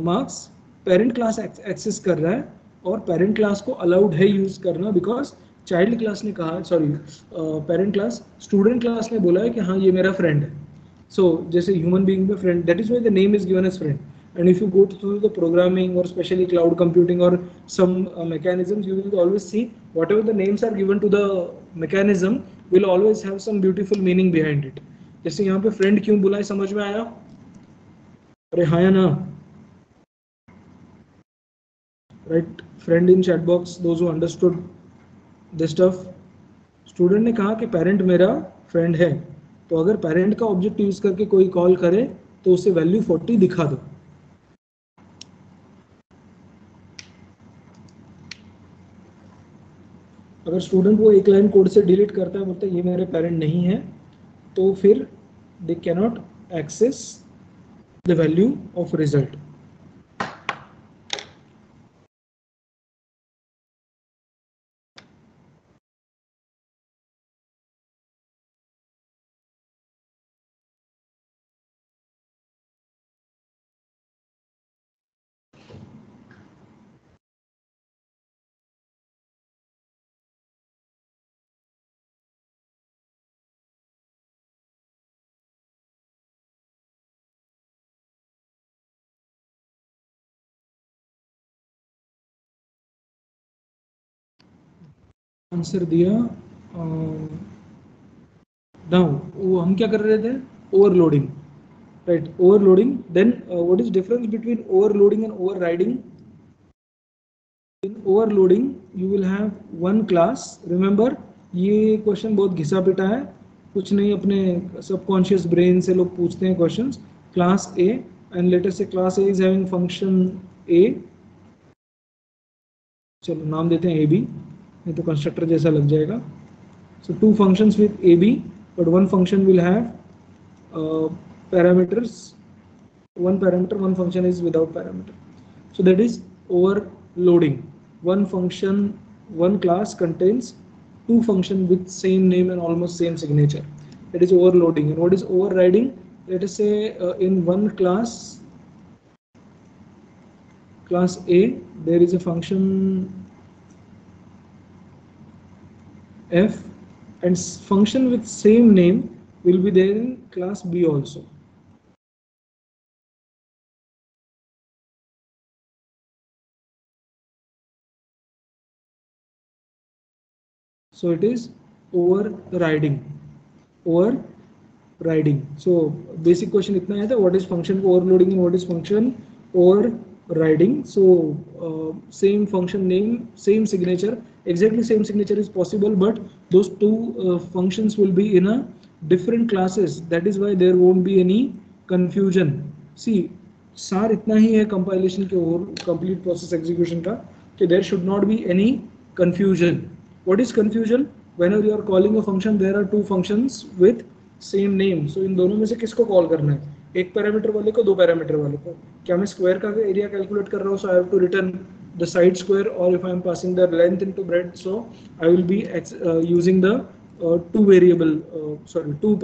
marks parent class access कर रहा है, और पेरेंट क्लास को अलाउड है यूज करना, बिकॉज चाइल्ड क्लास ने कहा, sorry parent class, student class ने बोला है कि हाँ ये मेरा फ्रेंड है. सो जैसे ह्यूमन बीइंग में friend, that is why the name is given as friend. And if you go through the programming और स्पेशली क्लाउड कंप्यूटिंग और some mechanisms, you will always see whatever the names are given to the mechanism will always have some beautiful meaning behind it. जैसे यहाँ पे friend क्यों बोला है, समझ में आया? अरे हाँ या ना? Right, friend in chat box, those who understood this stuff. Student ने कहा कि पेरेंट मेरा फ्रेंड है, तो अगर पेरेंट का ऑब्जेक्ट यूज करके कोई कॉल करे तो उसे वैल्यू 40 दिखा दो. अगर स्टूडेंट वो एक लाइन कोड से डिलीट करता है, बोलता है ये मेरे पेरेंट नहीं है, तो फिर they cannot access the value of result. Answer दिया. नाउ वो हम क्या कर रहे थे, overloading, right. Overloading. Then what is difference between overloading and overriding? In overloading you will have one class. Remember, ये क्वेश्चन बहुत घिसा पिटा है, कुछ नहीं, अपने सबकॉन्शियस ब्रेन से लोग पूछते हैं questions. Class A, and later से class A is having function A, चलो नाम देते हैं ए बी, नहीं तो कंस्ट्रक्टर जैसा लग जाएगा. So two functions with AB, but one function will have parameters. One parameter, one function is without parameter. So that is overloading. One function, one class contains two functions with same name and almost same signature. That is overloading. And what is overriding? Let us say in one class, class A, there is a function f, and function with same name will be there in class B also. So it is overriding. Overriding. So basic question इतना है था, what is function overloading and what is function overriding. So same function name, same signature, exactly same signature is possible, but those two functions will be in a different classes. That is why there won't be any confusion. See, सार इतना ही है compilation के और complete process execution का, कि there should not be any confusion. What is confusion? Whenever you are calling a function, there are two functions with same name. So इन दोनों में से किसको कॉल करना है, एक पैरामीटर वाले को, दो पैरामीटर वाले को. क्या मैं स्क्वायर का एरिया कैलकुलेट कर रहा हूँ, so I have to return the side square, or if I am passing the length into breadth, so I will be using the two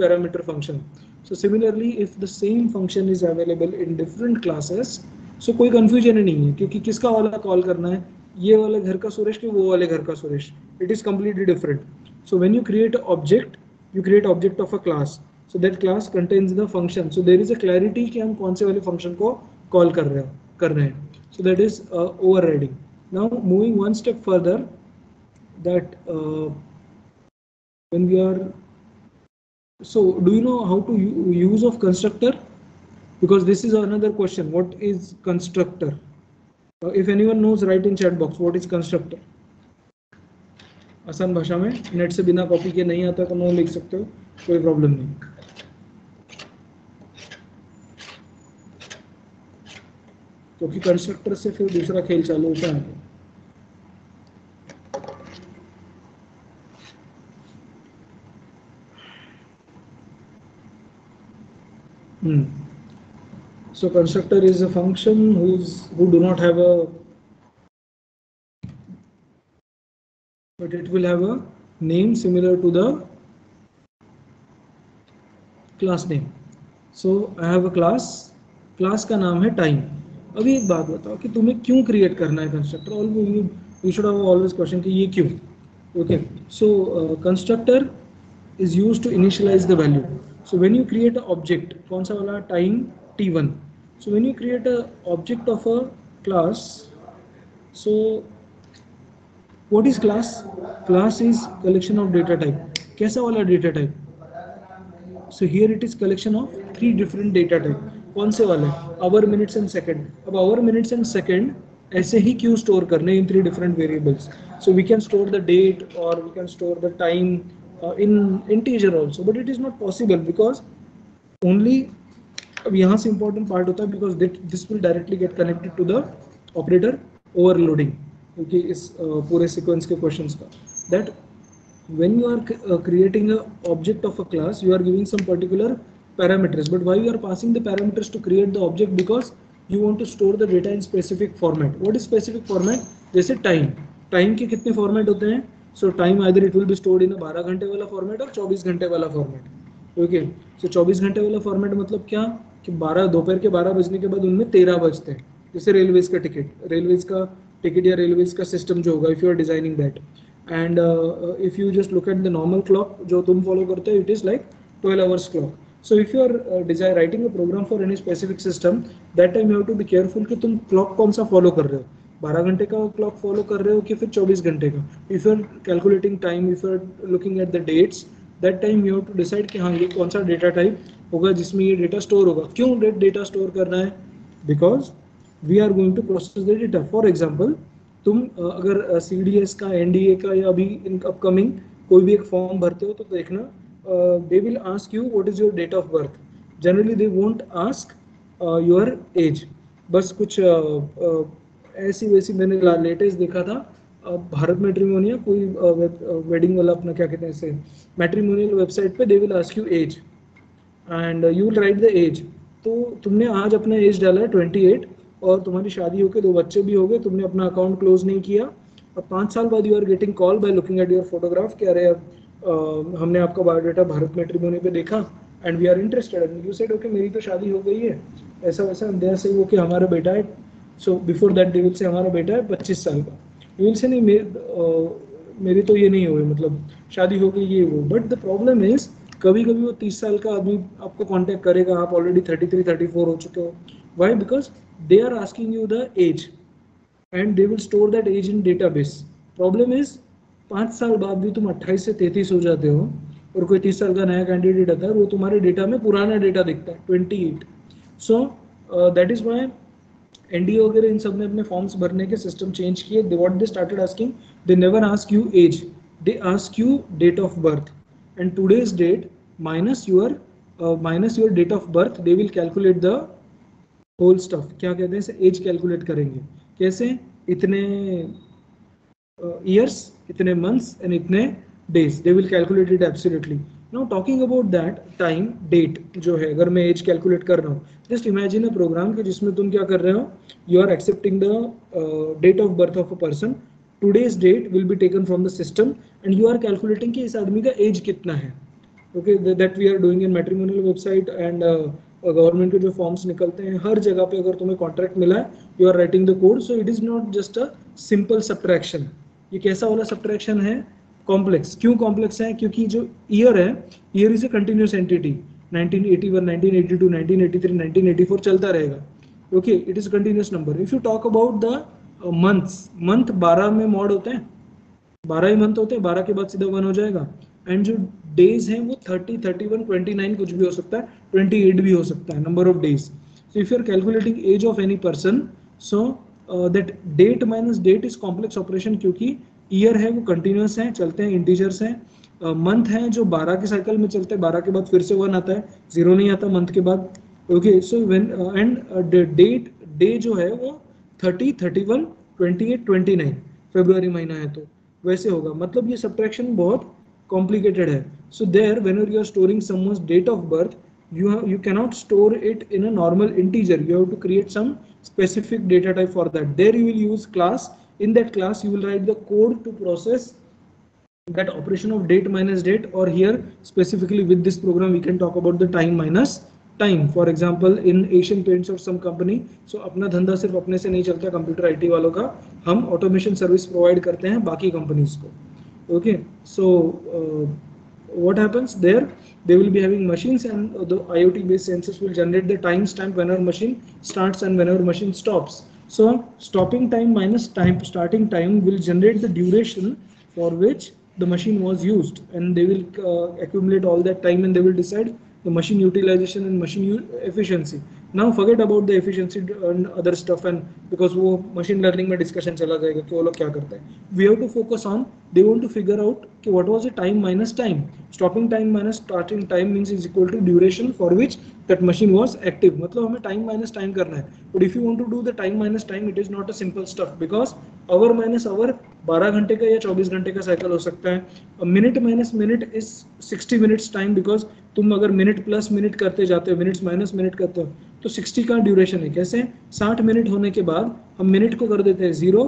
parameter function. So similarly, if the same function is available in different classes, so कोई confusion ही नहीं है, क्योंकि किसका वाला call करना है, ये वाले घर का सुरेश कि वो वाले घर का Suresh. It is completely different. So when you create an object, you create object of a class. So that class contains the function. So there is a clarity कि हम कौन से वाले function को call कर रहे हैं. So that is overriding. Now moving one step further, that when we are, so do you know how to use of constructor? Because this is another question. What is constructor? If anyone knows, write in chat box what is constructor. आसान भाषा में, net से बिना copy के नहीं आता तो no लिख सकते हो, कोई प्रॉब्लम नहीं. क्योंकि कंस्ट्रक्टर से फिर दूसरा खेल चालू होता है. So constructor is a function who do not have a, but it will have a name similar to the class name. So I have a class का नाम है time. अभी एक बात बताओ कि तुम्हें क्यों क्रिएट करना है constructor. You should have always question कि ये क्यों. Okay, so constructor is used to initialize the value. So when you create an object, कौन सा वाला, time t1. So when you create a object of a class, so what is class? Class is collection of data type. कैसा वाला data type? So here it is collection of 3 different data type. कौन से वाले? Hour, minutes and second. अब hour, minutes and second ऐसे ही क्यों store करने in 3 different variables? So we can store the date or we can store the time in integer also, but it is not possible because only, अब यहाँ से important part होता है because this will directly get connected to the operator overloading, क्योंकि इस पूरे sequence के questions का. that when you are creating a object of a class, you are giving some particular parameters. But why you are passing the parameters to create the object? Because you want to store the data in specific format. What is specific format? जैसे time के कितने format होते हैं? सो time either it will be stored in 12 घंटे वाला format और 24 घंटे वाला फॉर्मेट. ओके, सो 24 घंटे वाला फॉर्मेट मतलब क्या कि 12 दोपहर के 12 बजने के बाद उनमें 13 बजते हैं. जैसे रेलवेज का टिकट या रेलवेज का सिस्टम जो होगा, if you are designing that, and if you just look at the normal clock जो तुम follow करते हो, it is like 12 hours clock. So if you are writing a program for any specific system, that time you have to be careful कि तुम clock कौन सा follow कर रहे हो, 12 घंटे का clock follow कर रहे हो कि फिर 24 घंटे का. If you are calculating time, if you are looking at the dates, that time you have to decide कि हाँ ये कौन सा data type होगा जिसमें ये data store होगा. क्यों data store करना है? Because we are going to process the data. For example, तुम अगर CDS का, NDA का या अभी इन अपकमिंग कोई भी एक फॉर्म भरते हो तो देखना, they will ask you what is your date of birth. Generally they won't ask your age. बस कुछ ऐसी वैसी मैंने लेटेस्ट देखा था, भारत मैट्रिमोनिया कोई वेडिंग वाला अपना क्या कहते हैं इसे, मैट्रिमोनियल वेबसाइट पे they will ask you age and you will write the age. तो तुमने आज अपना एज डाला है 28 और तुम्हारी शादी होके 2 बच्चे भी हो गए, तुमने अपना अकाउंट क्लोज नहीं किया, और 5 साल बाद you are getting call by looking at your photograph कि अरे हमने आपका बायोडाटा भारत मैट्रिमोनी पे देखा and we are interested. And you said okay मेरी तो शादी हो गई है, ऐसा वैसा. देयर से वो कि हमारा बेटा है, so before that they will say हमारा बेटा है 25 साल का. यू विल से नहीं मेरी तो ये नहीं हुई, मतलब शादी हो गई ये वो. बट द प्रॉब्लम इज कभी कभी वो 30 साल का आदमी आपको कांटेक्ट करेगा, आप ऑलरेडी 33 34 हो चुके हो. Why? Because they are asking you the age and they will store that age in database. Problem is 5 साल बाद भी तुम 28 से 33 हो जाते हो और कोई 30 साल का नया कैंडिडेट आता है, वो तुम्हारे डेटा में पुराना डेटा दिखता है 28. So that is why NDA वगैरह इन सब ने अपने फॉर्म्स भरने के सिस्टम चेंज किए. What they started asking, they never ask you age, they ask you date of birth, and today's date minus your date of birth, they will calculate the whole stuff. क्या कहते हैं, age calculate करेंगे. कैसे? इतने years, इतने months and इतने days, they will calculate it absolutely. Now talking about that time date जो है, अगर मैं एज कैलकुलेट कर रहा हूँ, जस्ट इमेजिन अ प्रोग्राम के जिसमें तुम क्या कर रहे हो, you are accepting the date of birth of a person. Today's date will be taken from the system and you are calculating कि इस आदमी का एज कितना है. Okay, that we are doing in matrimonial website and government के जो forms निकलते हैं हर जगह पे. अगर तुम्हें कॉन्ट्रैक्ट मिला है, you are writing the code. So it is not just a simple subtraction. ये कैसा वाला सब्ट्रैक्शन है? कॉम्प्लेक्स. क्यों कॉम्प्लेक्स है? क्योंकि जो ईयर है, year is a continuous entity. 1981, 1982, 1983, 1984 चलता रहेगा. Okay, it is continuous number. If you talk about the months, month 12 में मॉड होते हैं, 12 ही मंथ होते हैं, 12 के बाद सीधा 1 हो जाएगा. एंड जो डेज हैं वो 30, 31, 29 कुछ भी हो सकता है, 28 भी हो सकता है, number of days. So if you are calculating age of any person, so that date minus date is complex operation, क्योंकि ईयर है वो कंटिन्यूस है, चलते हैं, इंटीजर्स हैं. मंथ है जो 12 के साइकिल में चलते हैं, 12 के बाद फिर से 1 आता है, 0 नहीं आता मंथ के बाद. Okay, so when end date, day जो है वो 30, 31, 28, 29 फरवरी महीना है तो वैसे होगा. मतलब ये सब्ट्रैक्शन बहुत complicated है. So there, whenever you are storing someone's date of birth, you cannot store it in a normal integer. You have to create some specific data type for that. There you will use class. In that class, you will write the code to process that operation of date minus date. Or here, specifically with this program, we can talk about the time minus time. For example, in Asian Paints or some company, so अपना धंधा सिर्फ अपने से नहीं चलता, computer IT वालों का, हम ऑटोमेशन सर्विस प्रोवाइड करते हैं बाकी कंपनीज को. Okay, so what happens there? They will be having machines, and the IoT based sensors will generate the timestamp whenever machine starts and whenever machine stops. So stopping time minus starting time will generate the duration for which the machine was used, and they will accumulate all that time, and they will decide the machine utilization and machine efficiency. Now forget about the efficiency and other stuff, and because वो machine learning में discussion चला जाएगा कि वो लोग क्या करते हैं. We have to focus on, they want to figure out कि what was the time minus time. Stopping time minus starting time means is equal to duration for which that machine was active. मतलब हमें time minus time करना है. But if you want to do the time minus time, it is not a simple stuff because hour minus hour 12 घंटे का या 24 घंटे का cycle हो सकता है. Minute minus minute is 60 minutes time, because तुम अगर मिनट प्लस मिनट करते जाते हो, मिनट्स माइनस मिनट करते हो, तो 60 का ड्यूरेशन है. कैसे? 60 मिनट होने के बाद हम मिनट को कर देते हैं 0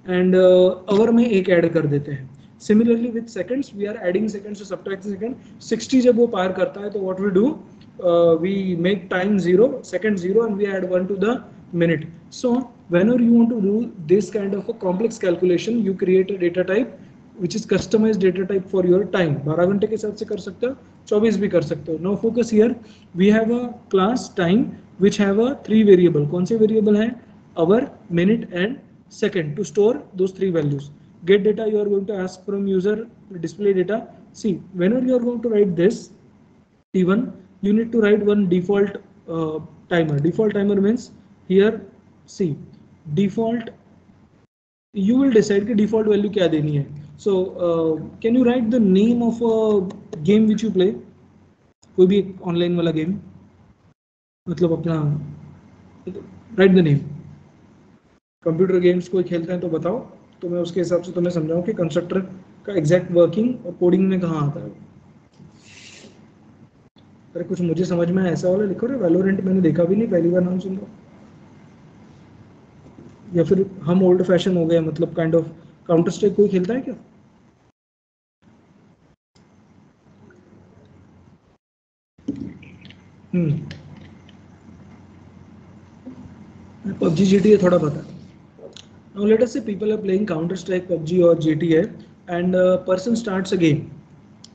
एंड आवर में 1 ऐड कर देते हैं. Similarly with seconds, we are adding seconds to subtract second. 60 जब वो पार करता है तो what we do, we make time 0, second 0, and we add 1 to the minute. So whenever you want to do this kind of a complex calculation, you create a data type which is customized data type for your time. 12 घंटे के हिसाब से कर सकते हो, 24 भी कर सकते हो. Now focus here, we have a class time which have a 3 variable. कौन से variable हैं? Hour, minute and second, to store those 3 values. Get data, you are going to ask from user display data. See, whenever you are going to write this T1, you need to write one default timer. Default timer means here, see, default, you will decide कि default value क्या देनी है. So can you write the name of a game which you play? कोई भी online वाला game, मतलब अपना write the name. Computer games कोई खेलते हैं तो बताओ, तो मैं उसके हिसाब से तुम्हें समझाऊं कि कंस्ट्रक्टर का एग्जैक्ट वर्किंग और कोडिंग में कहाँ आता है. अरे कुछ मुझे समझ में ऐसा वाला लिखो रे. वैलोरेंट मैंने देखा भी नहीं, पहली बार नाम सुन रहा. या फिर हम ओल्ड फैशन हो गए, मतलब काइंड ऑफ काउंटर स्ट्राइक कोई खेलता है क्या? PUBG GTA थोड़ा पता है. Now let us say people are playing Counter Strike, PUBG और GTA and a person starts a game.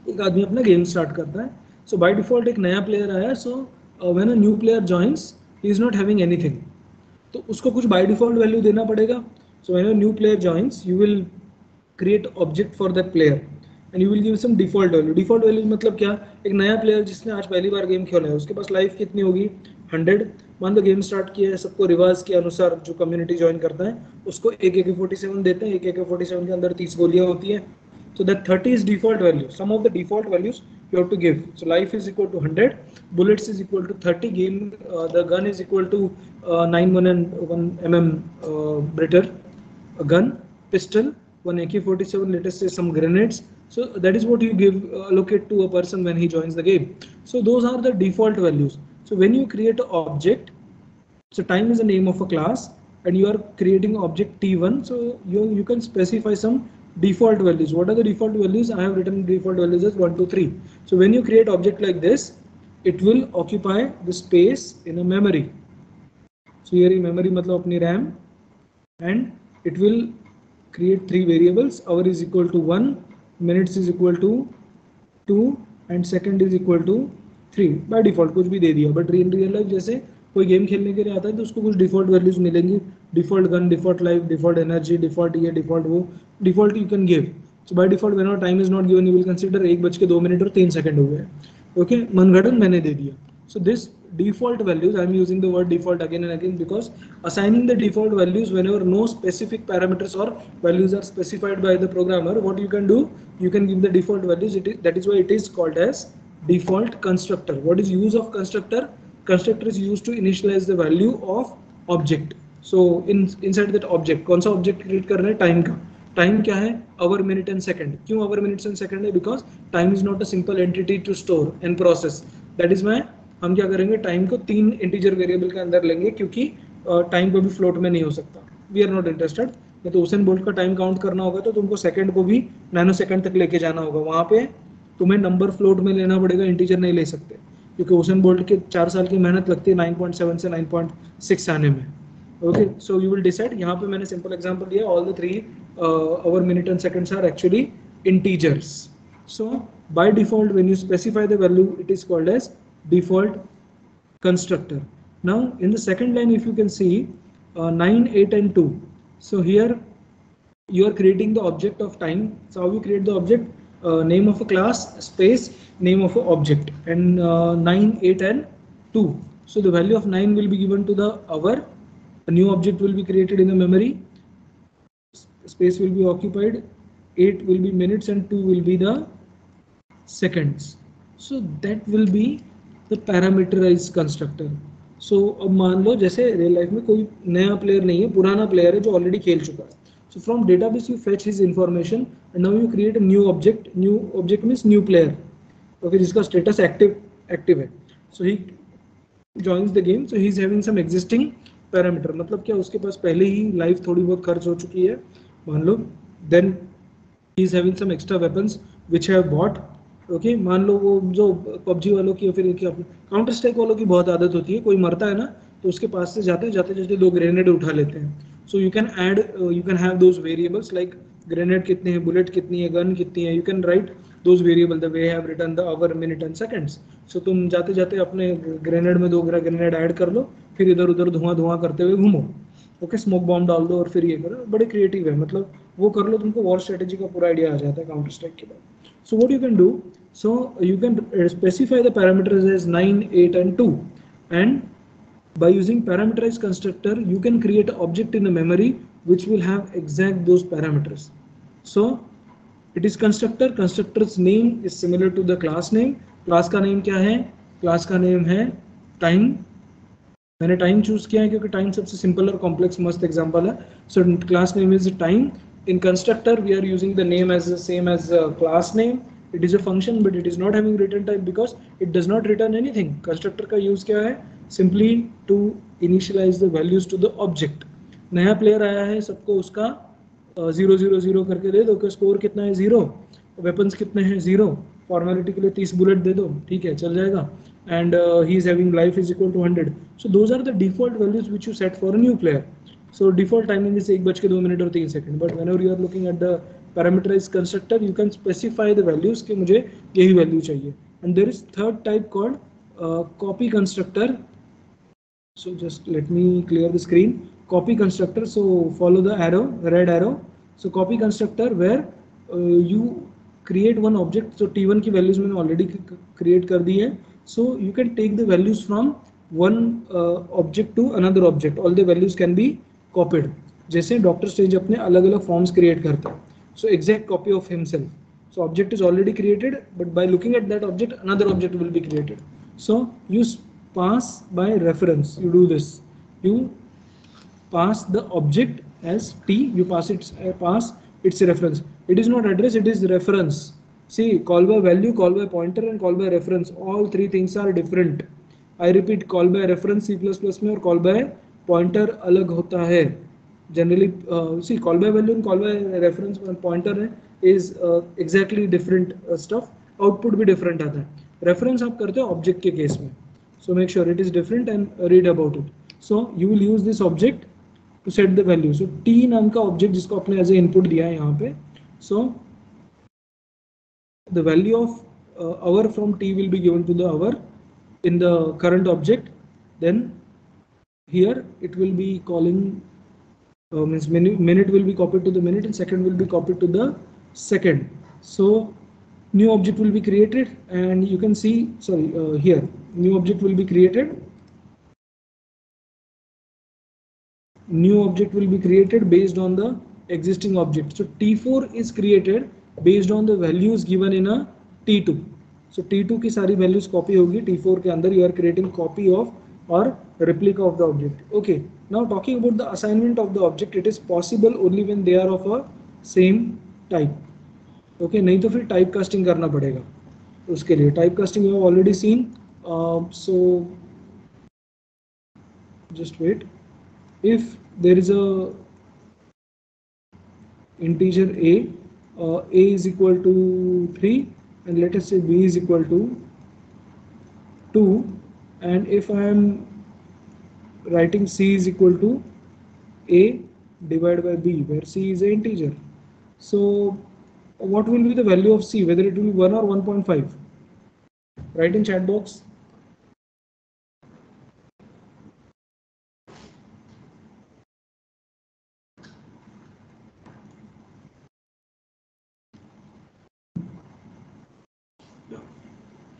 एक आदमी अपना गेम स्टार्ट करता है. So by default एक नया प्लेयर आया. So when a new player joins, he is not having anything. तो उसको कुछ by default value देना पड़ेगा. So when a new player joins, you will create object for that player and you will give some default value. Default value मतलब क्या? एक नया player जिसने आज पहली बार गेम खेला है, उसके पास लाइफ कितनी होगी? 100. मान लो गेम स्टार्ट किया है, सबको रिवाज के अनुसार जो कम्युनिटी ज्वाइन करता है उसको एक AK-47 देते हैं. एक AK-47 के अंदर 30 गोलियां होती हैं. So that 30 is default value. Some of the default values you have to give. So life is equal to 100, bullets is equal to 30, game the gun is equal to 9.1 mm Britter, a gun, pistol, one AK-47, let us say some grenades. So that is what you give allocate to a person when he joins the game. So those are the default values. So when you create an object, so time is the name of a class and you are creating object T1. So you can specify some default values. What are the default values? I have written default values as 1, 2, 3. So when you create object like this, it will occupy the space in a memory. So here in memory मतलब अपनी RAM, and it will create 3 variables. Hour is equal to 1, minutes is equal to 2 and second is equal to 3. by default कुछ भी दे दिया. but in real life जैसे कोई game खेलने के लिए आता है तो उसको कुछ डिफॉल्ट वैल्यूज मिलेंगी. Default gun, default life, default energy, default ये, डिफॉल्ट वो, default you can give. So by default whenever time is not given you will consider 1:02 और 3 सेकंड हो गए. ओके, मनगढ़ंत मैंने दे दिया. So this default values, I am using the word default again and again because assigning the default values whenever no specific parameters or values are specified by the programmer, what you can do, you can give the default values. That is why it is called as default constructor. What is use of constructor? Constructor is used to initialize the value of object. So inside that object, कौन सा object create कर रहे हैं? Time का. Time क्या है? Hour, minute and second. क्यों hour, minutes and second है? Because time is not a simple entity to store and process. That is why हम क्या करेंगे? टाइम को 3 इंटीजर वेरिएबल के अंदर लेंगे क्योंकि टाइम को भी फ्लोट में नहीं हो सकता. We are not interested. नहीं तो उसेन बोल्ट का टाइम काउंट करना होगा तो तुमको सेकंड को भी नैनो सेकंड तक लेके जाना होगा. वहाँ पे तुम्हें नंबर फ्लोट में लेना पड़ेगा, इंटीजर नहीं ले सकते क्योंकि उसेन बोल्ट के 4 साल की मेहनत लगती है 9.7 से 9.6 आने में. Okay, so you will decide. यहाँ पे मैंने सिंपल एग्जांपल दिया. All the 3 hour, minute and seconds are actually integers. So by default when you specify the value it is called as default constructor. Now in the second line if you can see 9, 8 and 2. So here you are creating the object of time. So how you create the object? Name of a class space name of a object and 9, 8 and 2. So the value of 9 will be given to the hour, a new object will be created in the memory, space will be occupied, 8 will be minutes and 2 will be the seconds. So that will be the parameterized constructor. So अब मान लो जैसे real life में कोई नया player नहीं है, पुराना player है जो ऑलरेडी खेल चुका है. So from database you fetch his information and now you create a new object. New object means new player. Okay, जिसका status active है. So he joins the game. So he is having some existing parameter. मतलब क्या उसके पास पहले ही life थोड़ी बहुत खर्च हो चुकी है मान लो. Then he is having some extra weapons which have bought. Okay मान लो वो जो पबजी वालों की या फिर काउंटर स्ट्राइक वालों की बहुत आदत होती है, कोई मरता है ना तो उसके पास से जाते जाते 2 ग्रेनेड उठा लेते हैं. So you can add, you can have those variables like grenade कितने हैं, बुलेट कितनी है, गन कितनी है. You can write those variable the way have written the hour, minute and seconds. So तुम जाते जाते अपने ग्रेनेड में 2 ग्रेनेड ऐड कर लो, फिर इधर उधर धुआं करते हुए घूमो. ओके स्मोक बॉम्ब डाल दो और फिर ये करो. बड़े क्रिएटिव है, मतलब वो कर लो, तुमको वॉर स्ट्रेटेजी का पूरा आइडिया आ जाता है काउंटर स्ट्राइक के बाद. So what you can do, so you can specify the parameters as 9, 8 and 2, and by using parameterized constructor you can create an object in the memory which will have exact those parameters. So it is constructor, constructor's name is similar to the class name. Class का name क्या है? Class का name है time. मैंने time choose किया है क्योंकि time सबसे सिंपल और कॉम्प्लेक्स मस्त एग्जांपल है. So class name is time. In constructor we are using the name as the same as class name. It is a function but it is not having return type because it does not return anything. Constructor का use क्या है? Simply to initialize the values to the object. नया player आया है, सबको उसका 0 0 0 करके दे दो कि स्कोर कितना है 0, वेपन्स कितने हैं 0, फॉर्मेलिटी के लिए 30 बुलेट दे दो, ठीक है चल जाएगा. And he is having life is equal to 100. So those are the default values which you set for a new player. So default timing is 1:02 और 3 second. But whenever you are looking at the parameterized constructor, you can specify the values कि मुझे यही value चाहिए. And there is third type called copy constructor. So just let me clear the screen. Copy constructor. So follow the arrow, red arrow. So copy constructor where you create one object. So T1 की values मैंने already create कर दी है. So you can take the values from one object to another object. All the values can be copied. जैसे doctor strange अपने अलग अलग forms create करता है. So exact copy of himself. So object is already created, but by looking at that object, another object will be created. So you pass by reference. You do this. You pass the object as T. You pass its reference. It is not address. It is reference. See, call by value, call by pointer and call by reference. All three things are different. I repeat, call by reference C++ में और call by pointer अलग होता है. Generally, see, call by value and call by reference and pointer is exactly different stuff. Output भी different आता है. Reference आप करते हो object के case में. So make sure it is different and read about it. So you will use this object to set the value. So T नाम का object जिसको आपने as a input दिया है यहाँ पे. So the value of hour from T will be given to the hour in the current object. Then here it will be calling means minute will be copied to the minute and second will be copied to the second. So new object will be created and you can see, sorry, here new object will be created. New object will be created based on the existing object. So T4 is created based on the values given in a T2. So T2 की सारी values copy होगी T4 के अंदर. You are creating copy of or replica of the object. Okay. Now talking about the assignment of the object, it is possible only when they are of a same type. Okay. नहीं तो फिर type casting करना पड़ेगा. उसके लिए type casting you have already seen. So just wait. If there is a integer a is equal to 3 and let us say b is equal to 2, and if I am writing c is equal to a divided by b where c is an integer, so what will be the value of c, whether it will be 1 or 1.5? Write in chat box.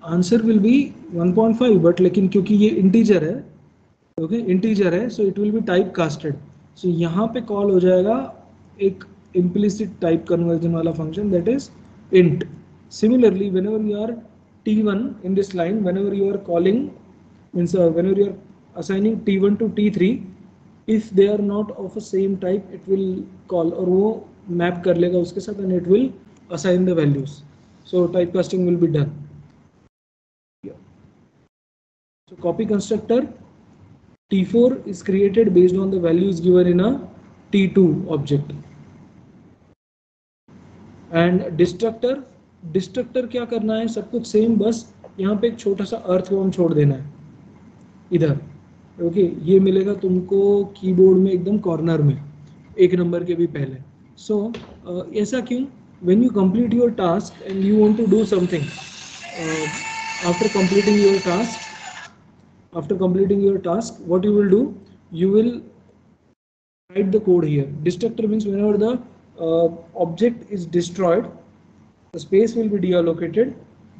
Answer will be 1.5, but लेकिन क्योंकि ये integer है, okay integer है, so it will be type casted. सो यहाँ पे call हो जाएगा एक implicit टाइप कन्वर्जन वाला function, that is int. Similarly, whenever you are t1 in this line, whenever you are calling means whenever you are assigning t1 to t3, if they are not of a same type, it will call, और वो map कर लेगा उसके साथ and it will assign the values. So typecasting will be done. So copy constructor T4 is created based on the values given in a T2 object. And destructor क्या करना है, सब कुछ सेम, बस यहाँ पे एक छोटा सा अर्थवर्म छोड़ देना है इधर. ओके ये मिलेगा तुमको कीबोर्ड में एकदम कॉर्नर में, एक नंबर के भी पहले. सो ऐसा क्यों? when you complete your task and you want to do something, after completing your task, what you will do, you will write the code here. Destructor means whenever the object is destroyed, the space will be deallocated.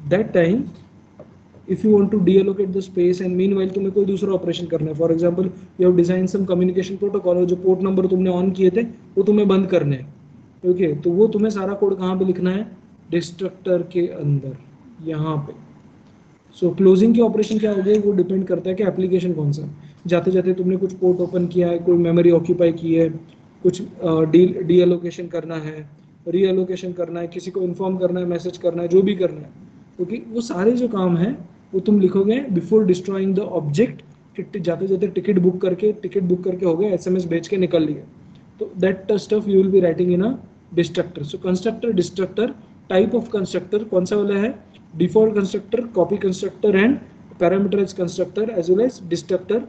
That time if you want to deallocate the space and meanwhile तुम्हें कोई दूसरा operation करना है, for example you have designed some communication protocol, और जो port number तुमने on किए थे वो तुम्हें बंद करने हैं. ओके तो वो तुम्हें सारा कोड कहाँ पे लिखना है, डिस्ट्रक्टर के अंदर यहाँ पे. सो क्लोजिंग के ऑपरेशन क्या हो गए, वो डिपेंड करता है कि एप्लीकेशन कौन सा. जाते जाते तुमने कुछ पोर्ट ओपन किया है, कोई मेमोरी ऑक्यूपाई की है, कुछ डीएलोकेशन करना है, रीएलोकेशन करना है, किसी को इन्फॉर्म करना है, मैसेज करना है, जो भी करना है. क्योंकि वो सारे जो काम है वो तुम लिखोगे बिफोर डिस्ट्रॉइंग द ऑब्जेक्ट. जाते जाते टिकट बुक करके हो गया, एसएमएस भेज के निकल लिए. तो that stuff you will be writing in a destructor. So constructor, destructor, type of constructor कौन सा वाला है, default constructor, copy constructor and parameterized constructor, as well as destructor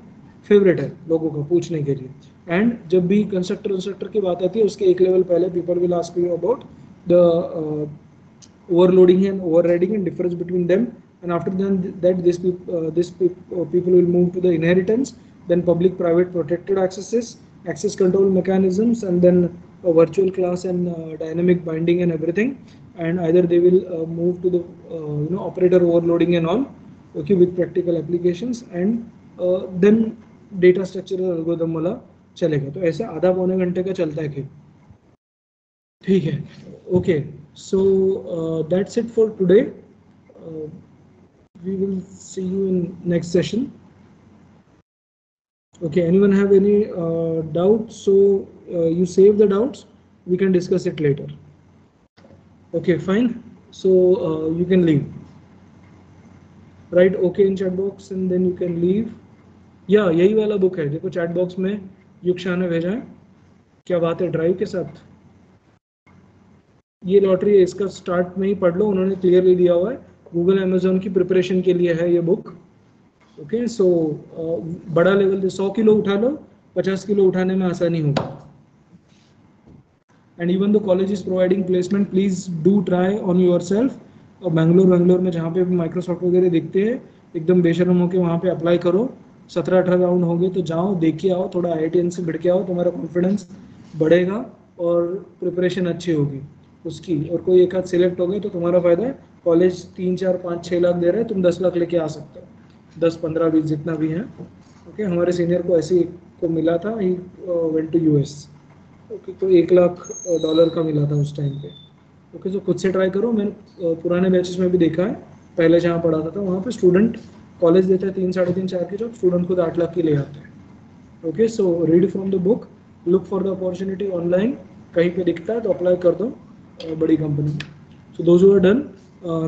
favourite है लोगों का पूछने के लिए. एंड जब भी कंस्ट्रक्टर की बात आती है उसके एक लेवल पहले people will ask you about the overloading and overriding and difference between them, and after that this people will move to the inheritance, then public private protected access control mechanisms, and then a virtual class and dynamic binding and everything, and either they will move to the operator overloading and all, okay, with practical applications, and then data structural algorithm वाला चलेगा. तो ऐसे आधा पौने घंटे का चलता है कि ठीक है. Okay so that's it for today. We will see you in next session. Okay, anyone have any doubts? So you save the doubts, we can discuss it later. Okay, fine. So you can leave. Write okay in chat box and then you can leave. Yeah, यही वाला book है, देखो chat box में युक्षा ने भेजा है. क्या बात है ड्राइव के साथ, ये लॉटरी है, इसका स्टार्ट में ही पढ़ लो, उन्होंने क्लियरली दिया हुआ है. गूगल अमेजोन की प्रिपरेशन के लिए है ये बुक. ओके सो बड़ा लेवल 100 किलो उठा लो, 50 किलो उठाने में आसानी होगी. And even the college is providing placement, please do try on your self. और बेंगलोर में जहाँ पे माइक्रोसॉफ्ट वगैरह दिखते हैं एकदम बेशरम होकर वहाँ पे अप्लाई करो. 17-18 राउंड हो गए तो जाओ, देख के आओ, थोड़ा IITN से भिड़ के आओ, तुम्हारा कॉन्फिडेंस बढ़ेगा और प्रिपरेशन अच्छी होगी उसकी. और कोई एक हाथ सिलेक्ट हो गए तो तुम्हारा फायदा है. कॉलेज 3, 4, 5, 6 लाख दे रहे हैं, तुम 10 लाख लेके आ सकते हो, 10, 15, 20 जितना भी है. ओके हमारे सीनियर को ऐसे को मिला था, he went to US. Okay तो $1 लाख का मिला था उस टाइम पे. ओके तो खुद से ट्राई करो. मैंने पुराने बैचेस में भी देखा है, पहले जहाँ पढ़ाता था वहाँ पे स्टूडेंट कॉलेज देता है 3, 3.5, 4 की जॉब, स्टूडेंट खुद 8 लाख की ले आते हैं. Okay so read from the book, look for the opportunity online, कहीं पे दिखता है तो अप्लाई कर दो बड़ी company. So those who are done,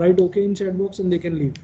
write okay in chat box and they can leave.